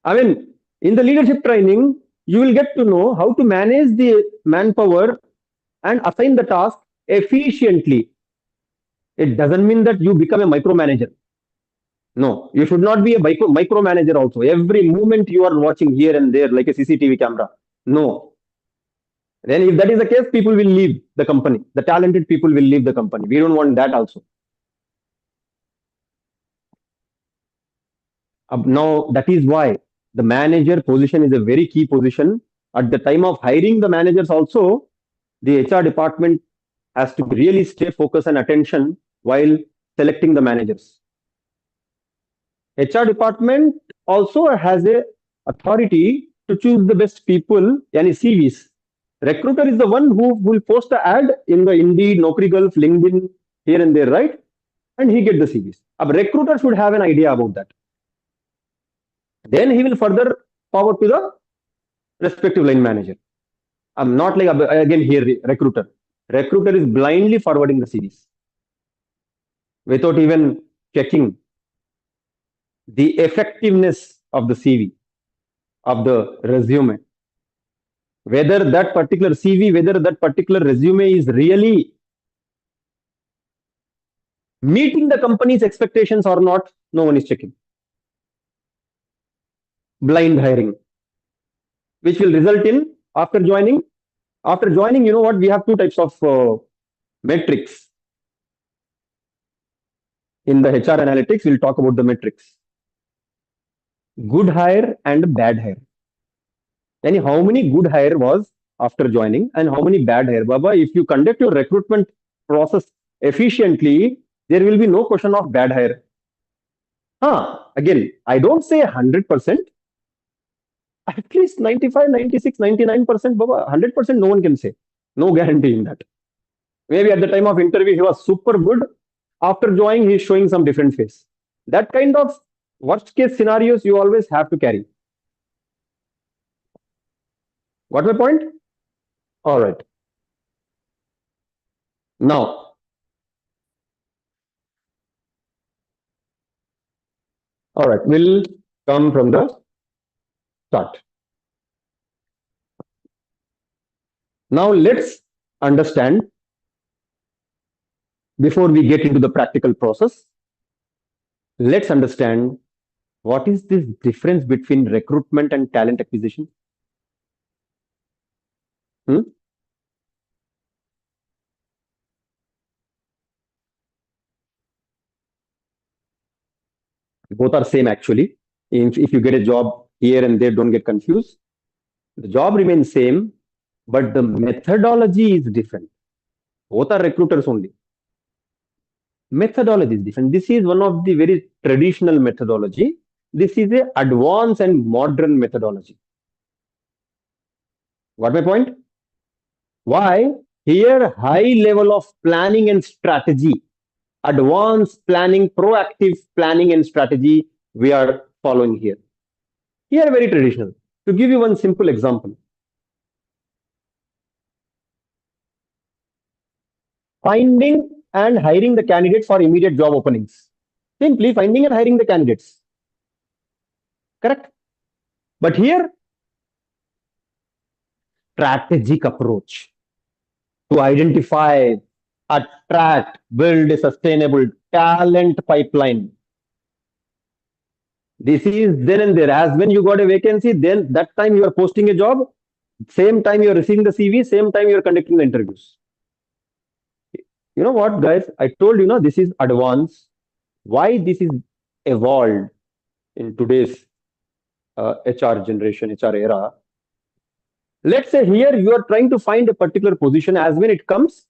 In the leadership training, you will get to know how to manage the manpower and assign the task efficiently. It doesn't mean that you become a micromanager. No, you should not be a micromanager also. Every movement you are watching here and there like a CCTV camera. No. Then if that is the case, people will leave the company. The talented people will leave the company. We don't want that also. Now, that is why the manager position is a very key position. At the time of hiring the managers also, the HR department has to really stay focused and attention while selecting the managers. HR department also has a authority to choose the best people, yani CVs. Recruiter is the one who will post the ad in the Indeed, Naukri Gulf, LinkedIn, here and there, right? And he get the CVs. A recruiter should have an idea about that. Then he will further forward to the respective line manager. I'm not like, again here, recruiter. Recruiter is blindly forwarding the CVs without even checking the effectiveness of the CV, of the resume. Whether that particular CV, whether that particular resume is really meeting the company's expectations or not, no one is checking. Blind hiring, which will result in after joining, you know what, we have 2 types of metrics. In the HR analytics, we'll talk about the metrics. Good hire and bad hire. Yani how many good hire was after joining and how many bad hire. Baba, if you conduct your recruitment process efficiently, there will be no question of bad hire. Again, I don't say 100%. At least 95, 96, 99%, Baba, 100% no one can say. No guarantee in that. Maybe at the time of interview, he was super good. After joining, he's showing some different face. That kind of worst case scenarios you always have to carry. Got my point? All right. Now, all right, we'll come from the start. Now, let's understand, before we get into the practical process, let's understand what is this difference between recruitment and talent acquisition. Both are same actually. If you get a job here and there, don't get confused. The job remains same, but the methodology is different. Both are recruiters only. Methodology is different. This is one of the very traditional methodology. This is a advanced and modern methodology. Got my point? Why? Here, high level of planning and strategy, advanced planning, proactive planning and strategy we are following here. Here, very traditional. To give you one simple example, finding and hiring the candidate for immediate job openings. Simply finding and hiring the candidates. Correct? But here, strategic approach to identify, attract, build a sustainable talent pipeline. This is then and there. As when you got a vacancy, then that time you are posting a job, same time you are receiving the CV, same time you are conducting the interviews. You know what, guys? I told you, this is advanced. Why this is evolved in today's HR generation, HR era? Let's say here you are trying to find a particular position as when it comes,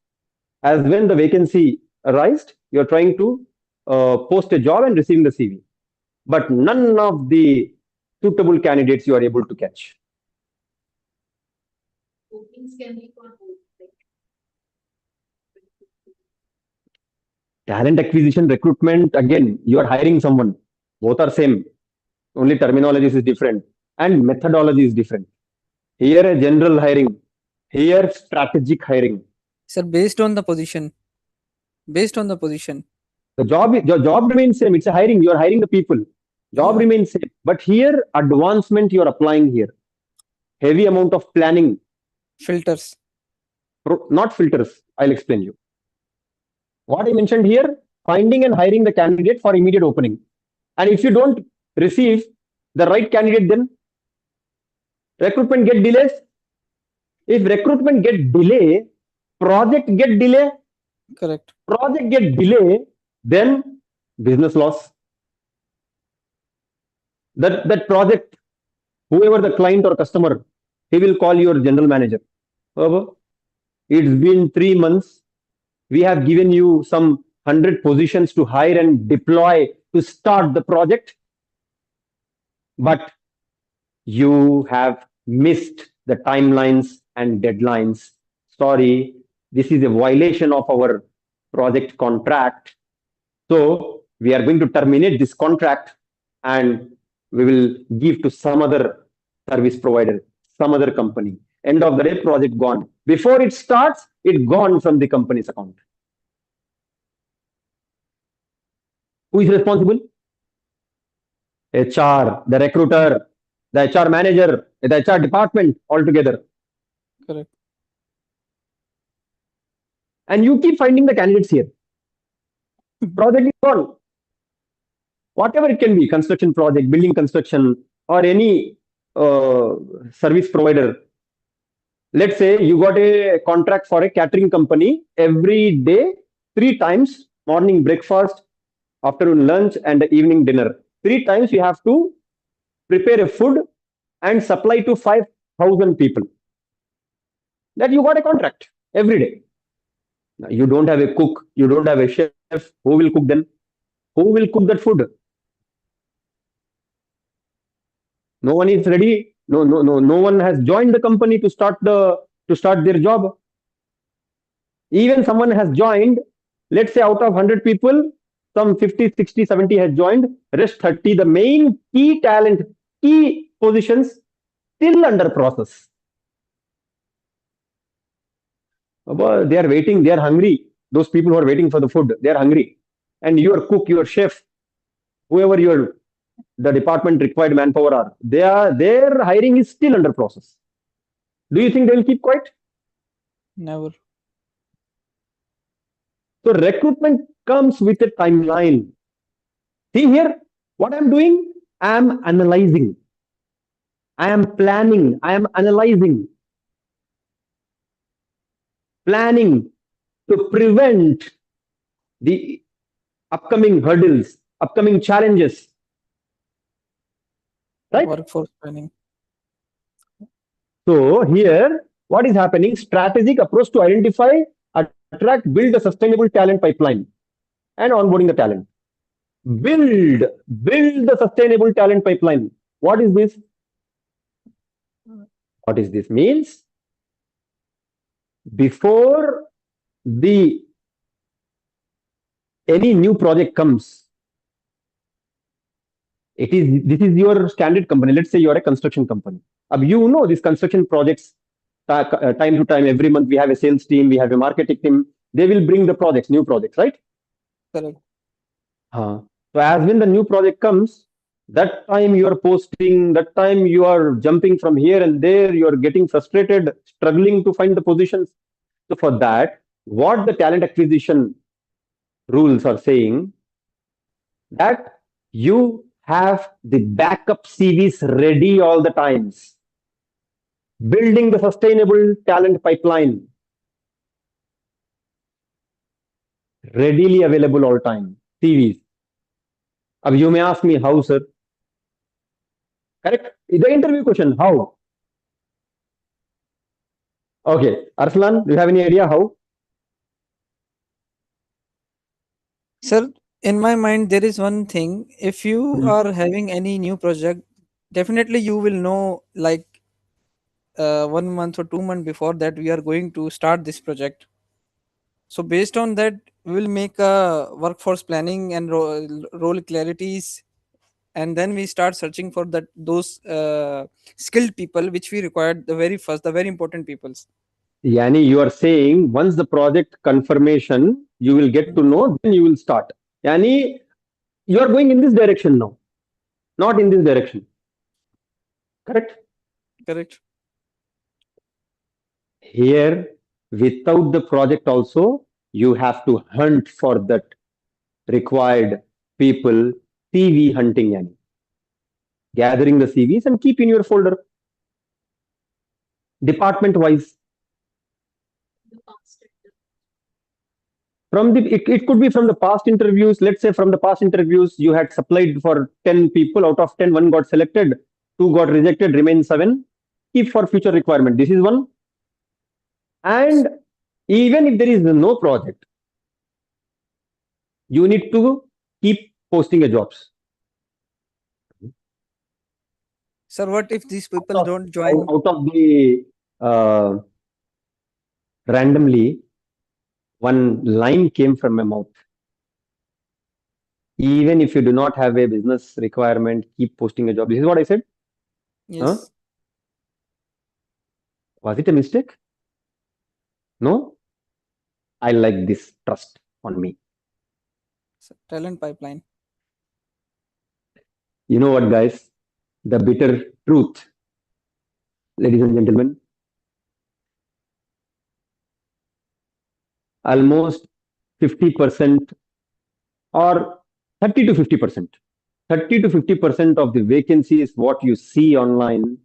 as when the vacancy arises, you are trying to post a job and receiving the CV. But none of the suitable candidates you are able to catch. Talent acquisition, recruitment, again, you are hiring someone. Both are same. Only terminology is different and methodology is different. Here a general hiring, here strategic hiring. Sir, based on the position. Based on the position. The job remains same. It's a hiring. You are hiring the people. Job remains same. But here, advancement you are applying here. Heavy amount of planning. Filters. Not filters. I'll explain you. What I mentioned here, finding and hiring the candidate for immediate opening. And if you don't receive the right candidate, then recruitment get delays. If recruitment get delay, project get delay. Correct. Project get delay, then business loss. That project, whoever the client or customer, he will call your general manager. It's been 3 months. We have given you some 100 positions to hire and deploy to start the project. But you have missed the timelines and deadlines. Sorry, this is a violation of our project contract. So we are going to terminate this contract and we will give to some other service provider, some other company. End of the day, project gone. Before it starts, it gone from the company's account. Who is responsible? HR, the recruiter, the HR manager, the HR department altogether. Correct. And you keep finding the candidates here. Project is gone. Whatever it can be, construction project, building construction, or any service provider. Let's say you got a contract for a catering company every day, 3 times, morning breakfast, afternoon lunch, and evening dinner. 3 times you have to prepare a food and supply to 5,000 people. That you got a contract every day. Now, you don't have a cook, you don't have a chef. Who will cook then? Who will cook that food? No one is ready. No one has joined the company to start their job. Even someone has joined, let's say out of 100 people, some 50, 60, 70 has joined, rest 30, the main key talent, key positions still under process. They are waiting, they are hungry. Those people who are waiting for the food, they are hungry. And your cook, your chef, whoever the department required manpower are, their hiring is still under process. Do you think they will keep quiet? Never. So recruitment comes with a timeline. See here, what I'm doing, I am analyzing. I am planning. I am analyzing. Planning to prevent the upcoming hurdles, upcoming challenges, right? Workforce planning. So here, what is happening? Strategic approach to identify, attract, build a sustainable talent pipeline and onboarding the talent. Build the sustainable talent pipeline. What is this? What is this means? Before the any new project comes, this is your standard company. Let's say you are a construction company. You know these construction projects, time to time, every month we have a sales team, we have a marketing team. They will bring the projects, new projects, right? Correct. So as when the new project comes, that time you are posting, that time you are jumping from here and there, you are getting frustrated, struggling to find the positions. So for that, what the talent acquisition rules are saying, that you have the backup CVs ready all the times. Building the sustainable talent pipeline, readily available all time, CVs. You may ask me how, sir? Correct? The interview question, how? Okay, Arslan, do you have any idea how? Sir, in my mind, there is one thing. If you are having any new project, definitely you will know like 1 month or 2 months before that we are going to start this project. So based on that, we will make a workforce planning and role clarities, and then we start searching for those skilled people which we required the very first, the very important peoples. Yani, you are saying once the project confirmation, you will get to know, then you will start. Yani, you are going in this direction now, not in this direction. Correct? Correct. Here, without the project also, you have to hunt for that required people, CV hunting, yani. Gathering the CVs and keep in your folder. Department wise. It could be from the past interviews. Let's say from the past interviews, you had supplied for 10 people. Out of 10, 1 got selected, 2 got rejected, remain 7. Keep for future requirement. This is one. And even if there is no project, you need to keep posting a jobs. Sir, what if these people don't join? Out of the randomly, one line came from my mouth. Even if you do not have a business requirement, keep posting a job. This is what I said. Yes. Huh? Was it a mistake? No? I like this trust on me. Talent pipeline. You know what, guys? The bitter truth, ladies and gentlemen. Almost 50% or 30 to 50%. 30 to 50% of the vacancies what you see online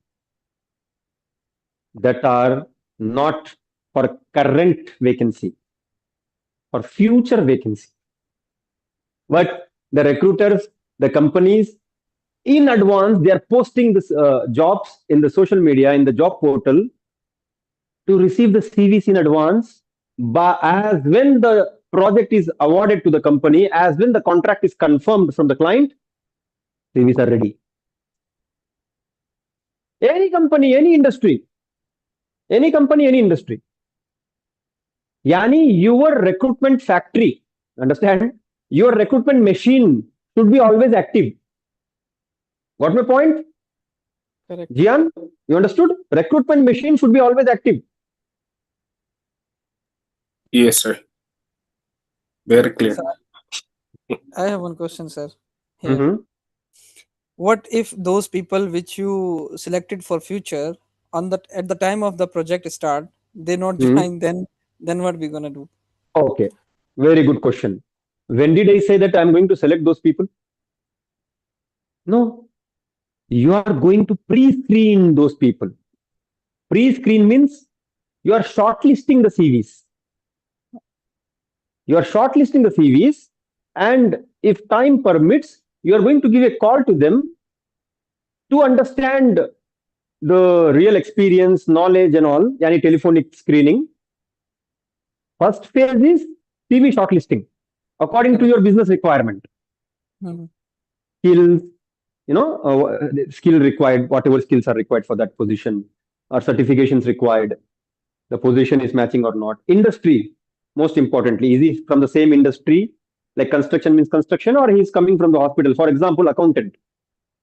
that are not for current vacancy, for future vacancy. But the recruiters, the companies, in advance, they are posting this jobs in the social media, in the job portal to receive the CVs in advance. But as when the project is awarded to the company, as when the contract is confirmed from the client, CVs are ready. Any company, any industry, any company, any industry. Yani, your recruitment factory, understand? Your recruitment machine should be always active. Got my point? Correct. Jian, you understood? Recruitment machine should be always active. Yes, sir. Very clear. Sir, I have one question, sir. Here. Mm-hmm. What if those people which you selected for future at the time of the project start, they not join, then what we gonna do? Okay, very good question. When did I say that I'm going to select those people? No, you are going to pre-screen those people. Pre-screen means you are shortlisting the CVs. You are shortlisting the CVs, and if time permits, you are going to give a call to them to understand the real experience, knowledge and all, yani telephonic screening, first phase is CV shortlisting according to your business requirement. Skills, skill required, whatever skills are required for that position, or certifications required, the position is matching or not. Industry, most importantly, is he from the same industry, like construction means construction, or he is coming from the hospital? For example, accountant.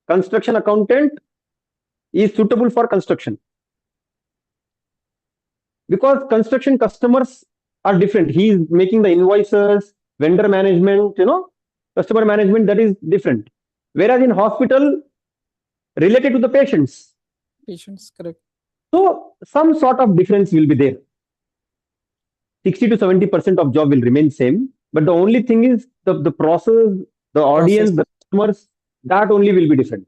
Construction accountant is suitable for construction because construction customers are different. He is making the invoices, vendor management, customer management, that is different. Whereas in hospital, related to the patients. Patients, correct. So some sort of difference will be there. 60 to 70% of job will remain same, but the only thing is the process, the audience, the customers, that only will be different.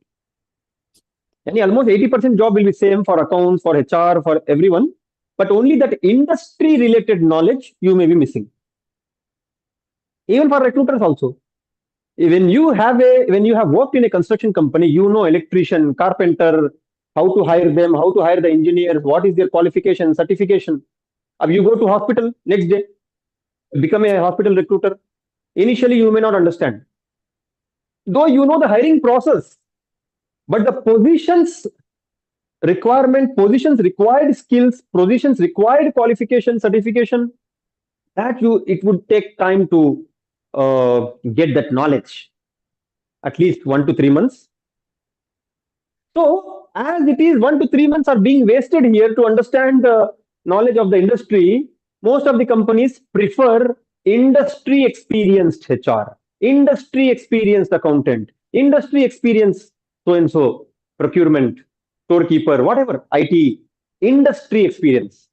And almost 80% job will be same for accounts, for HR, for everyone, but only that industry related knowledge you may be missing. Even for recruiters also. When you have worked in a construction company, electrician, carpenter, how to hire them, how to hire the engineers, what is their qualification, certification. If you go to hospital next day, become a hospital recruiter. Initially, you may not understand. Though you know the hiring process, but the positions requirement, positions required skills, positions required qualification, certification, it would take time to get that knowledge, at least 1 to 3 months. So as it is, 1 to 3 months are being wasted here to understand the knowledge of the industry. Most of the companies prefer industry experienced HR, industry experienced accountant, industry experienced so-and-so, procurement, storekeeper, whatever, IT, industry experience.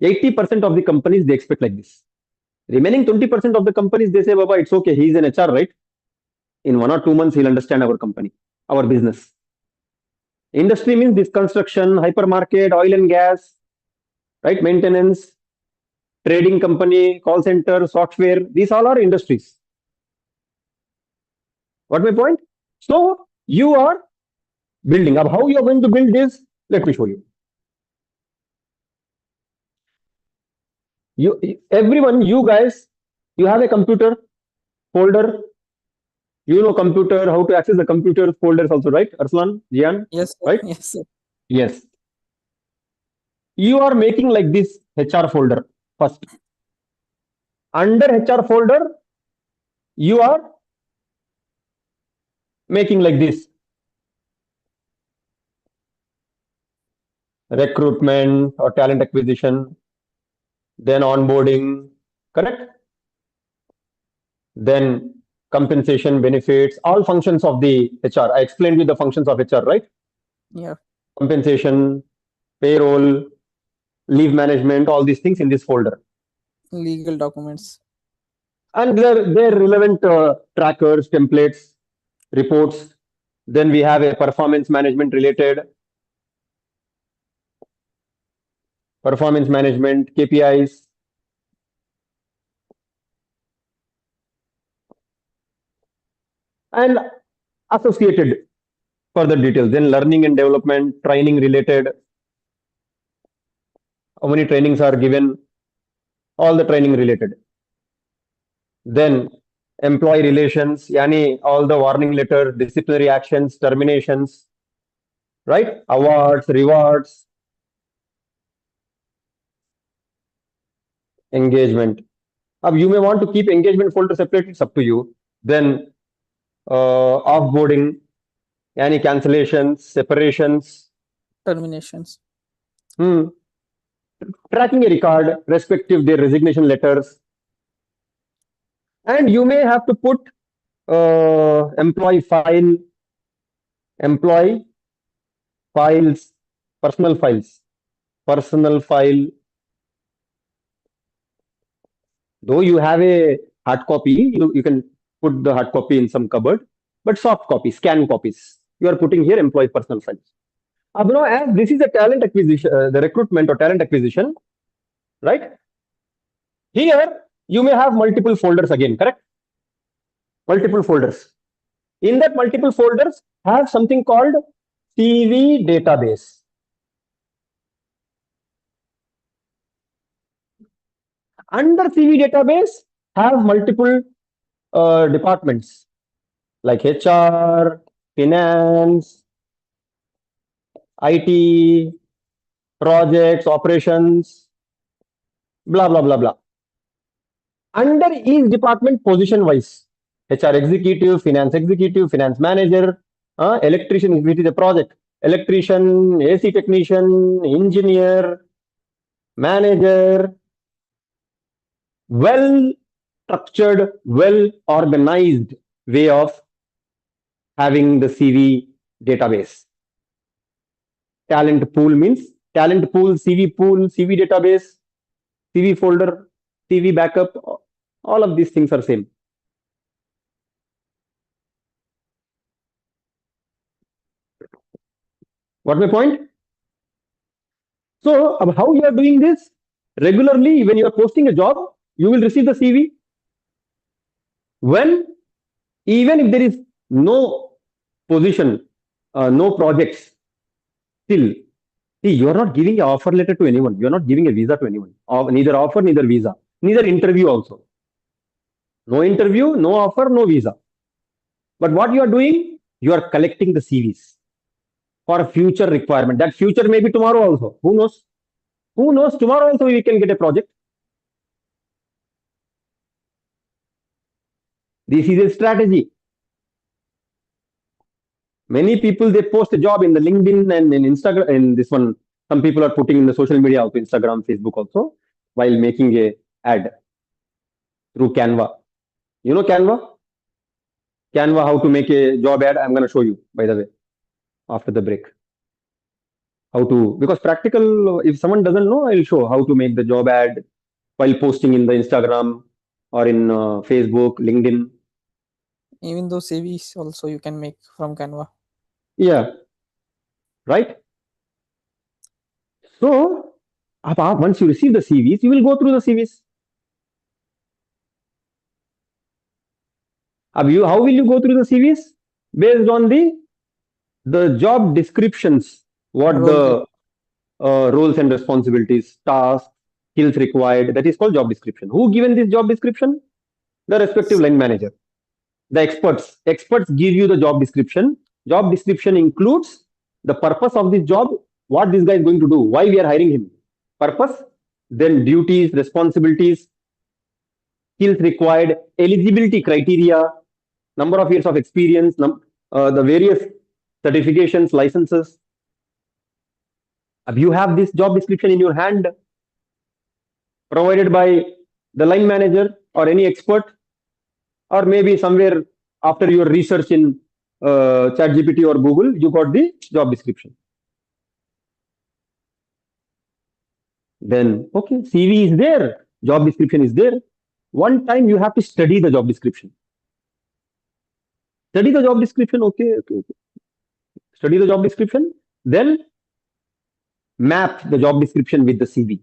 80% of the companies, they expect like this. Remaining 20% of the companies, they say, Baba, it's okay, he's an HR, right? In 1 or 2 months, he'll understand our company, our business. Industry means this construction, hypermarket, oil and gas, right? Maintenance, trading company, call center, software, these all are industries. What my point? So you are building up. How you are going to build this? Let me show you. Everyone, you guys, you have a computer folder. You know computer, how to access the computer folders also, right? Arslan, Jian? Yes, sir. Right? Yes, sir. Yes. You are making like this HR folder first. Under HR folder, you are making like this. Recruitment or talent acquisition, then onboarding, correct? Then compensation, benefits, all functions of the HR. I explained you the functions of HR, right? Yeah. Compensation, payroll, leave management, all these things in this folder. Legal documents. And they're relevant trackers, templates, reports. Then we have a performance management related. Performance management, KPIs. And associated further details. Then learning and development, training related. How many trainings are given? All the training related. Then employee relations, yani all the warning letter, disciplinary actions, terminations, right? Awards, rewards, engagement. You may want to keep engagement folder separate, it's up to you. Then offboarding, any cancellations, separations, Terminations. Tracking a record, respective their resignation letters. And you may have to put employee files, personal file. Though you have a hard copy, you can put the hard copy in some cupboard, but soft copy, scan copies, you are putting here employee personal files. Now, as this is a talent acquisition, the recruitment or talent acquisition, right? Here, you may have multiple folders again, correct? Multiple folders. In that multiple folders have something called CV database. Under CV database have multiple departments like HR, finance, IT, projects, operations, blah, blah, blah, blah. Under each department, position wise, HR executive, finance manager, electrician, if it is a project, electrician, AC technician, engineer, manager, well structured, well organized way of having the CV database. Talent pool means talent pool, CV database, CV folder, CV backup, all of these things are same. What's my point? So how you are doing this? Regularly, when you are posting a job, you will receive the CV. When, even if there is no position, no projects, still, see, you are not giving an offer letter to anyone. You are not giving a visa to anyone. Neither offer, neither visa, neither interview also. No interview, no offer, no visa. But what you are doing, you are collecting the CVs for a future requirement. That future may be tomorrow also. Who knows? Who knows? Tomorrow also we can get a project. This is a strategy. Many people, they post a job in the LinkedIn and in Instagram. And this one, some people are putting in the social media also, Instagram, Facebook also, while making a ad through Canva. You know Canva? Canva, how to make a job ad. I'm going to show you, by the way, after the break. How to, because practical, if someone doesn't know, I'll show how to make the job ad while posting in the Instagram or in Facebook, LinkedIn. Even those CVs also you can make from Canva. Yeah. Right? So, once you receive the CVs, you will go through the CVs. How will you go through the CVs? Based on the job descriptions, what the roles and responsibilities, tasks, skills required, that is called job description. Who given this job description? The respective line manager. The experts. Experts give you the job description. Job description includes the purpose of this job, what this guy is going to do, why we are hiring him. Purpose, then duties, responsibilities, skills required, eligibility criteria, number of years of experience, the various certifications, licenses. You have this job description in your hand, provided by the line manager or any expert, or maybe somewhere after your research in ChatGPT or Google, you got the job description. Then, okay, CV is there, job description is there. One time you have to study the job description. Study the job description, okay. Study the job description, then map the job description with the CV.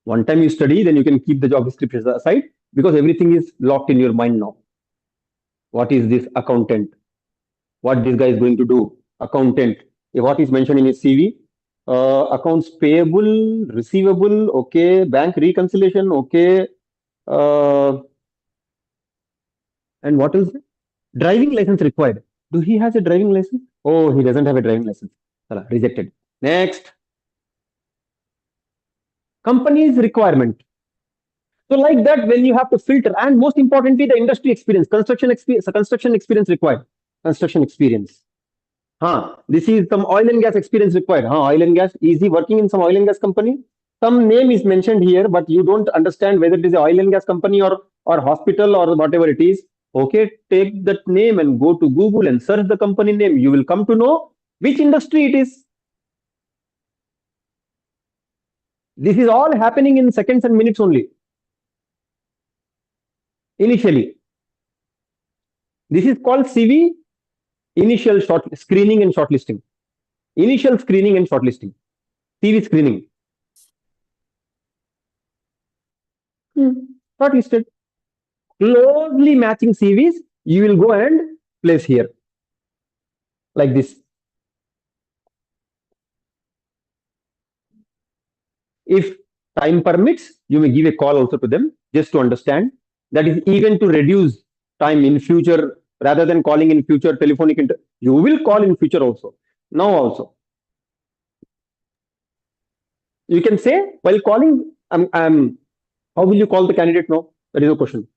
One time you study, then you can keep the job description aside, because everything is locked in your mind now. What is this accountant? What this guy is going to do? Accountant. What is mentioned in his CV? Accounts payable, receivable, okay. Bank reconciliation, okay. And what else? Driving license required. Do he has a driving license? Oh, he doesn't have a driving license. Rejected. Next. Company's requirement. So like that, when you have to filter, and most importantly, the industry experience, construction experience required. Construction experience. This is some oil and gas experience required. Oil and gas, easy working in some oil and gas company. Some name is mentioned here, but you don't understand whether it is an oil and gas company or hospital or whatever it is. Okay, take that name and go to Google and search the company name. You will come to know which industry it is. This is all happening in seconds and minutes only. Initially. This is called CV, initial screening and shortlisting. Initial screening and shortlisting. CV screening. Shortlisted. Closely matching CVs, you will go and place here like this. If time permits, you may give a call also to them just to understand. That is even to reduce time in future rather than calling in future telephonic. You will call in future also. Now also. You can say while calling, how will you call the candidate now? That is a question.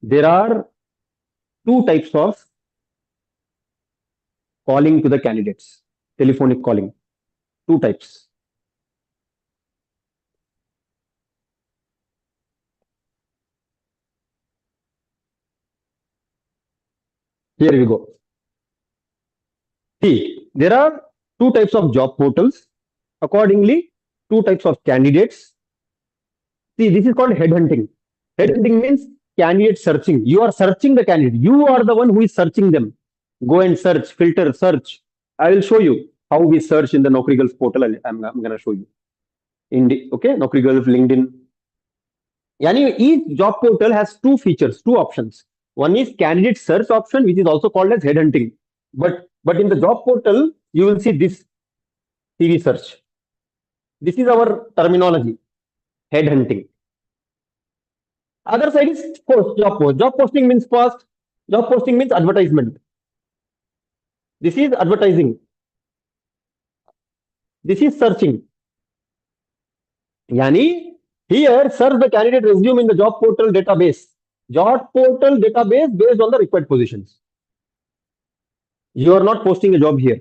There are two types of calling to the candidates, telephonic calling. Two types. Here we go. See, there are two types of job portals. Accordingly, two types of candidates. See, this is called headhunting. Headhunting means candidate searching. You are searching the candidate. You are the one who is searching them. Go and search, filter, search. I will show you how we search in the Naukri Gulf portal. I'm going to show you. Okay, Naukri Gulf, LinkedIn. Yani, each job portal has two features, two options. One is candidate search option, which is also called as headhunting. But in the job portal, you will see this CV search. This is our terminology, headhunting. Other side is post, job post. Job posting means post. Job posting means advertisement. This is advertising. This is searching. Yani, here search the candidate resume in the job portal database. Job portal database based on the required positions. You are not posting a job here.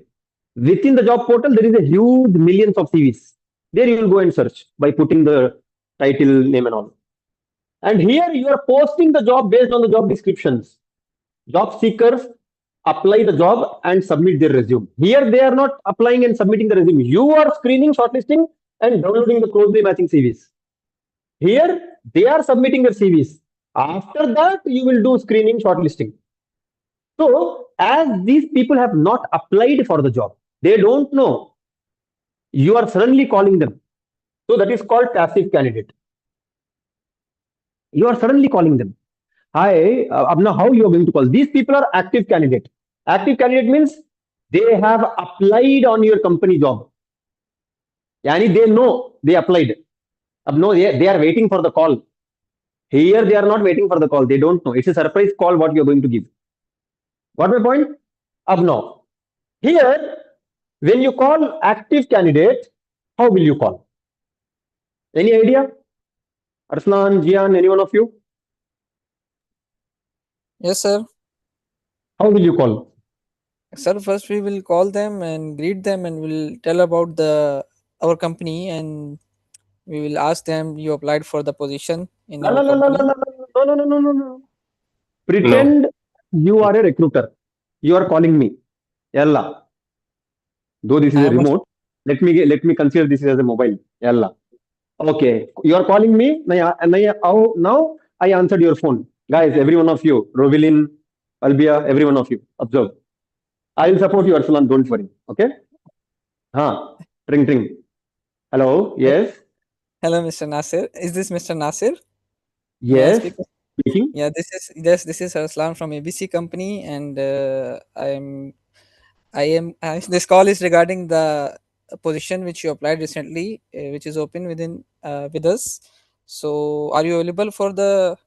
Within the job portal, there is a huge millions of CVs. There you will go and search by putting the title, name and all. And here you are posting the job based on the job descriptions. Job seekers apply the job and submit their resume. Here they are not applying and submitting the resume. You are screening, shortlisting and downloading the closely matching CVs. Here they are submitting their CVs. After that, you will do screening, shortlisting. So as these people have not applied for the job, they don't know. You are suddenly calling them. So that is called passive candidate. You are suddenly calling them. Hi, now how you are going to call? These people are active candidate. Active candidate means they have applied on your company job. Yani they know they applied. No, they are waiting for the call. Here they are not waiting for the call. They don't know. It's a surprise call what you are going to give. Got my point? Now, here, when you call active candidate, how will you call? Any idea? Arslan, Jian, any one of you? Yes, sir. How will you call? Sir, first we will call them and greet them and we'll tell about our company and we will ask them you applied for the position in our company. No. Pretend you are a recruiter. You are calling me. Yalla. Though this is a remote, let me consider this as a mobile. Yalla. Okay. You are calling me. Now I answered your phone. Guys, every one of you, Rovilin, Albia, every one of you, observe. I will support you, Arsalan. Don't worry. Okay? Ring. Hello. Yes. Hello, Mr. Nasir. Is this Mr. Nasir? Yes. Speaking. Yeah, this is Arslan from ABC company, and this call is regarding the position which you applied recently, which is open with us. So, are you available for the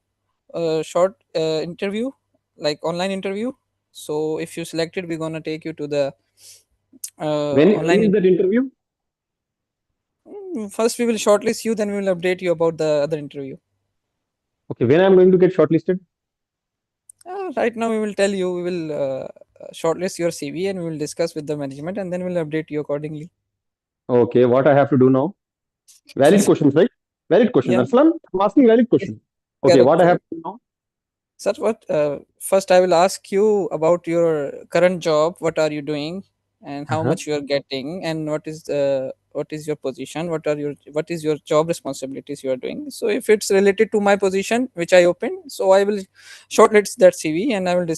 short interview, like online interview? So, if you selected, we're gonna take you to the when is that interview? First, we will shortlist you, then we will update you about the other interview. Okay, when I'm going to get shortlisted? Right now, we will tell you. We will shortlist your CV and we will discuss with the management, and then we'll update you accordingly. Okay, what I have to do now? Valid questions, right? Valid question. Yeah. Arslan, I'm asking valid question. Okay, correct, what I have to do now? Sir, first I will ask you about your current job. What are you doing, and how much you are getting, and what is your position? What is your job responsibilities you are doing? So if it's related to my position which I opened, so I will shortlist that CV and I will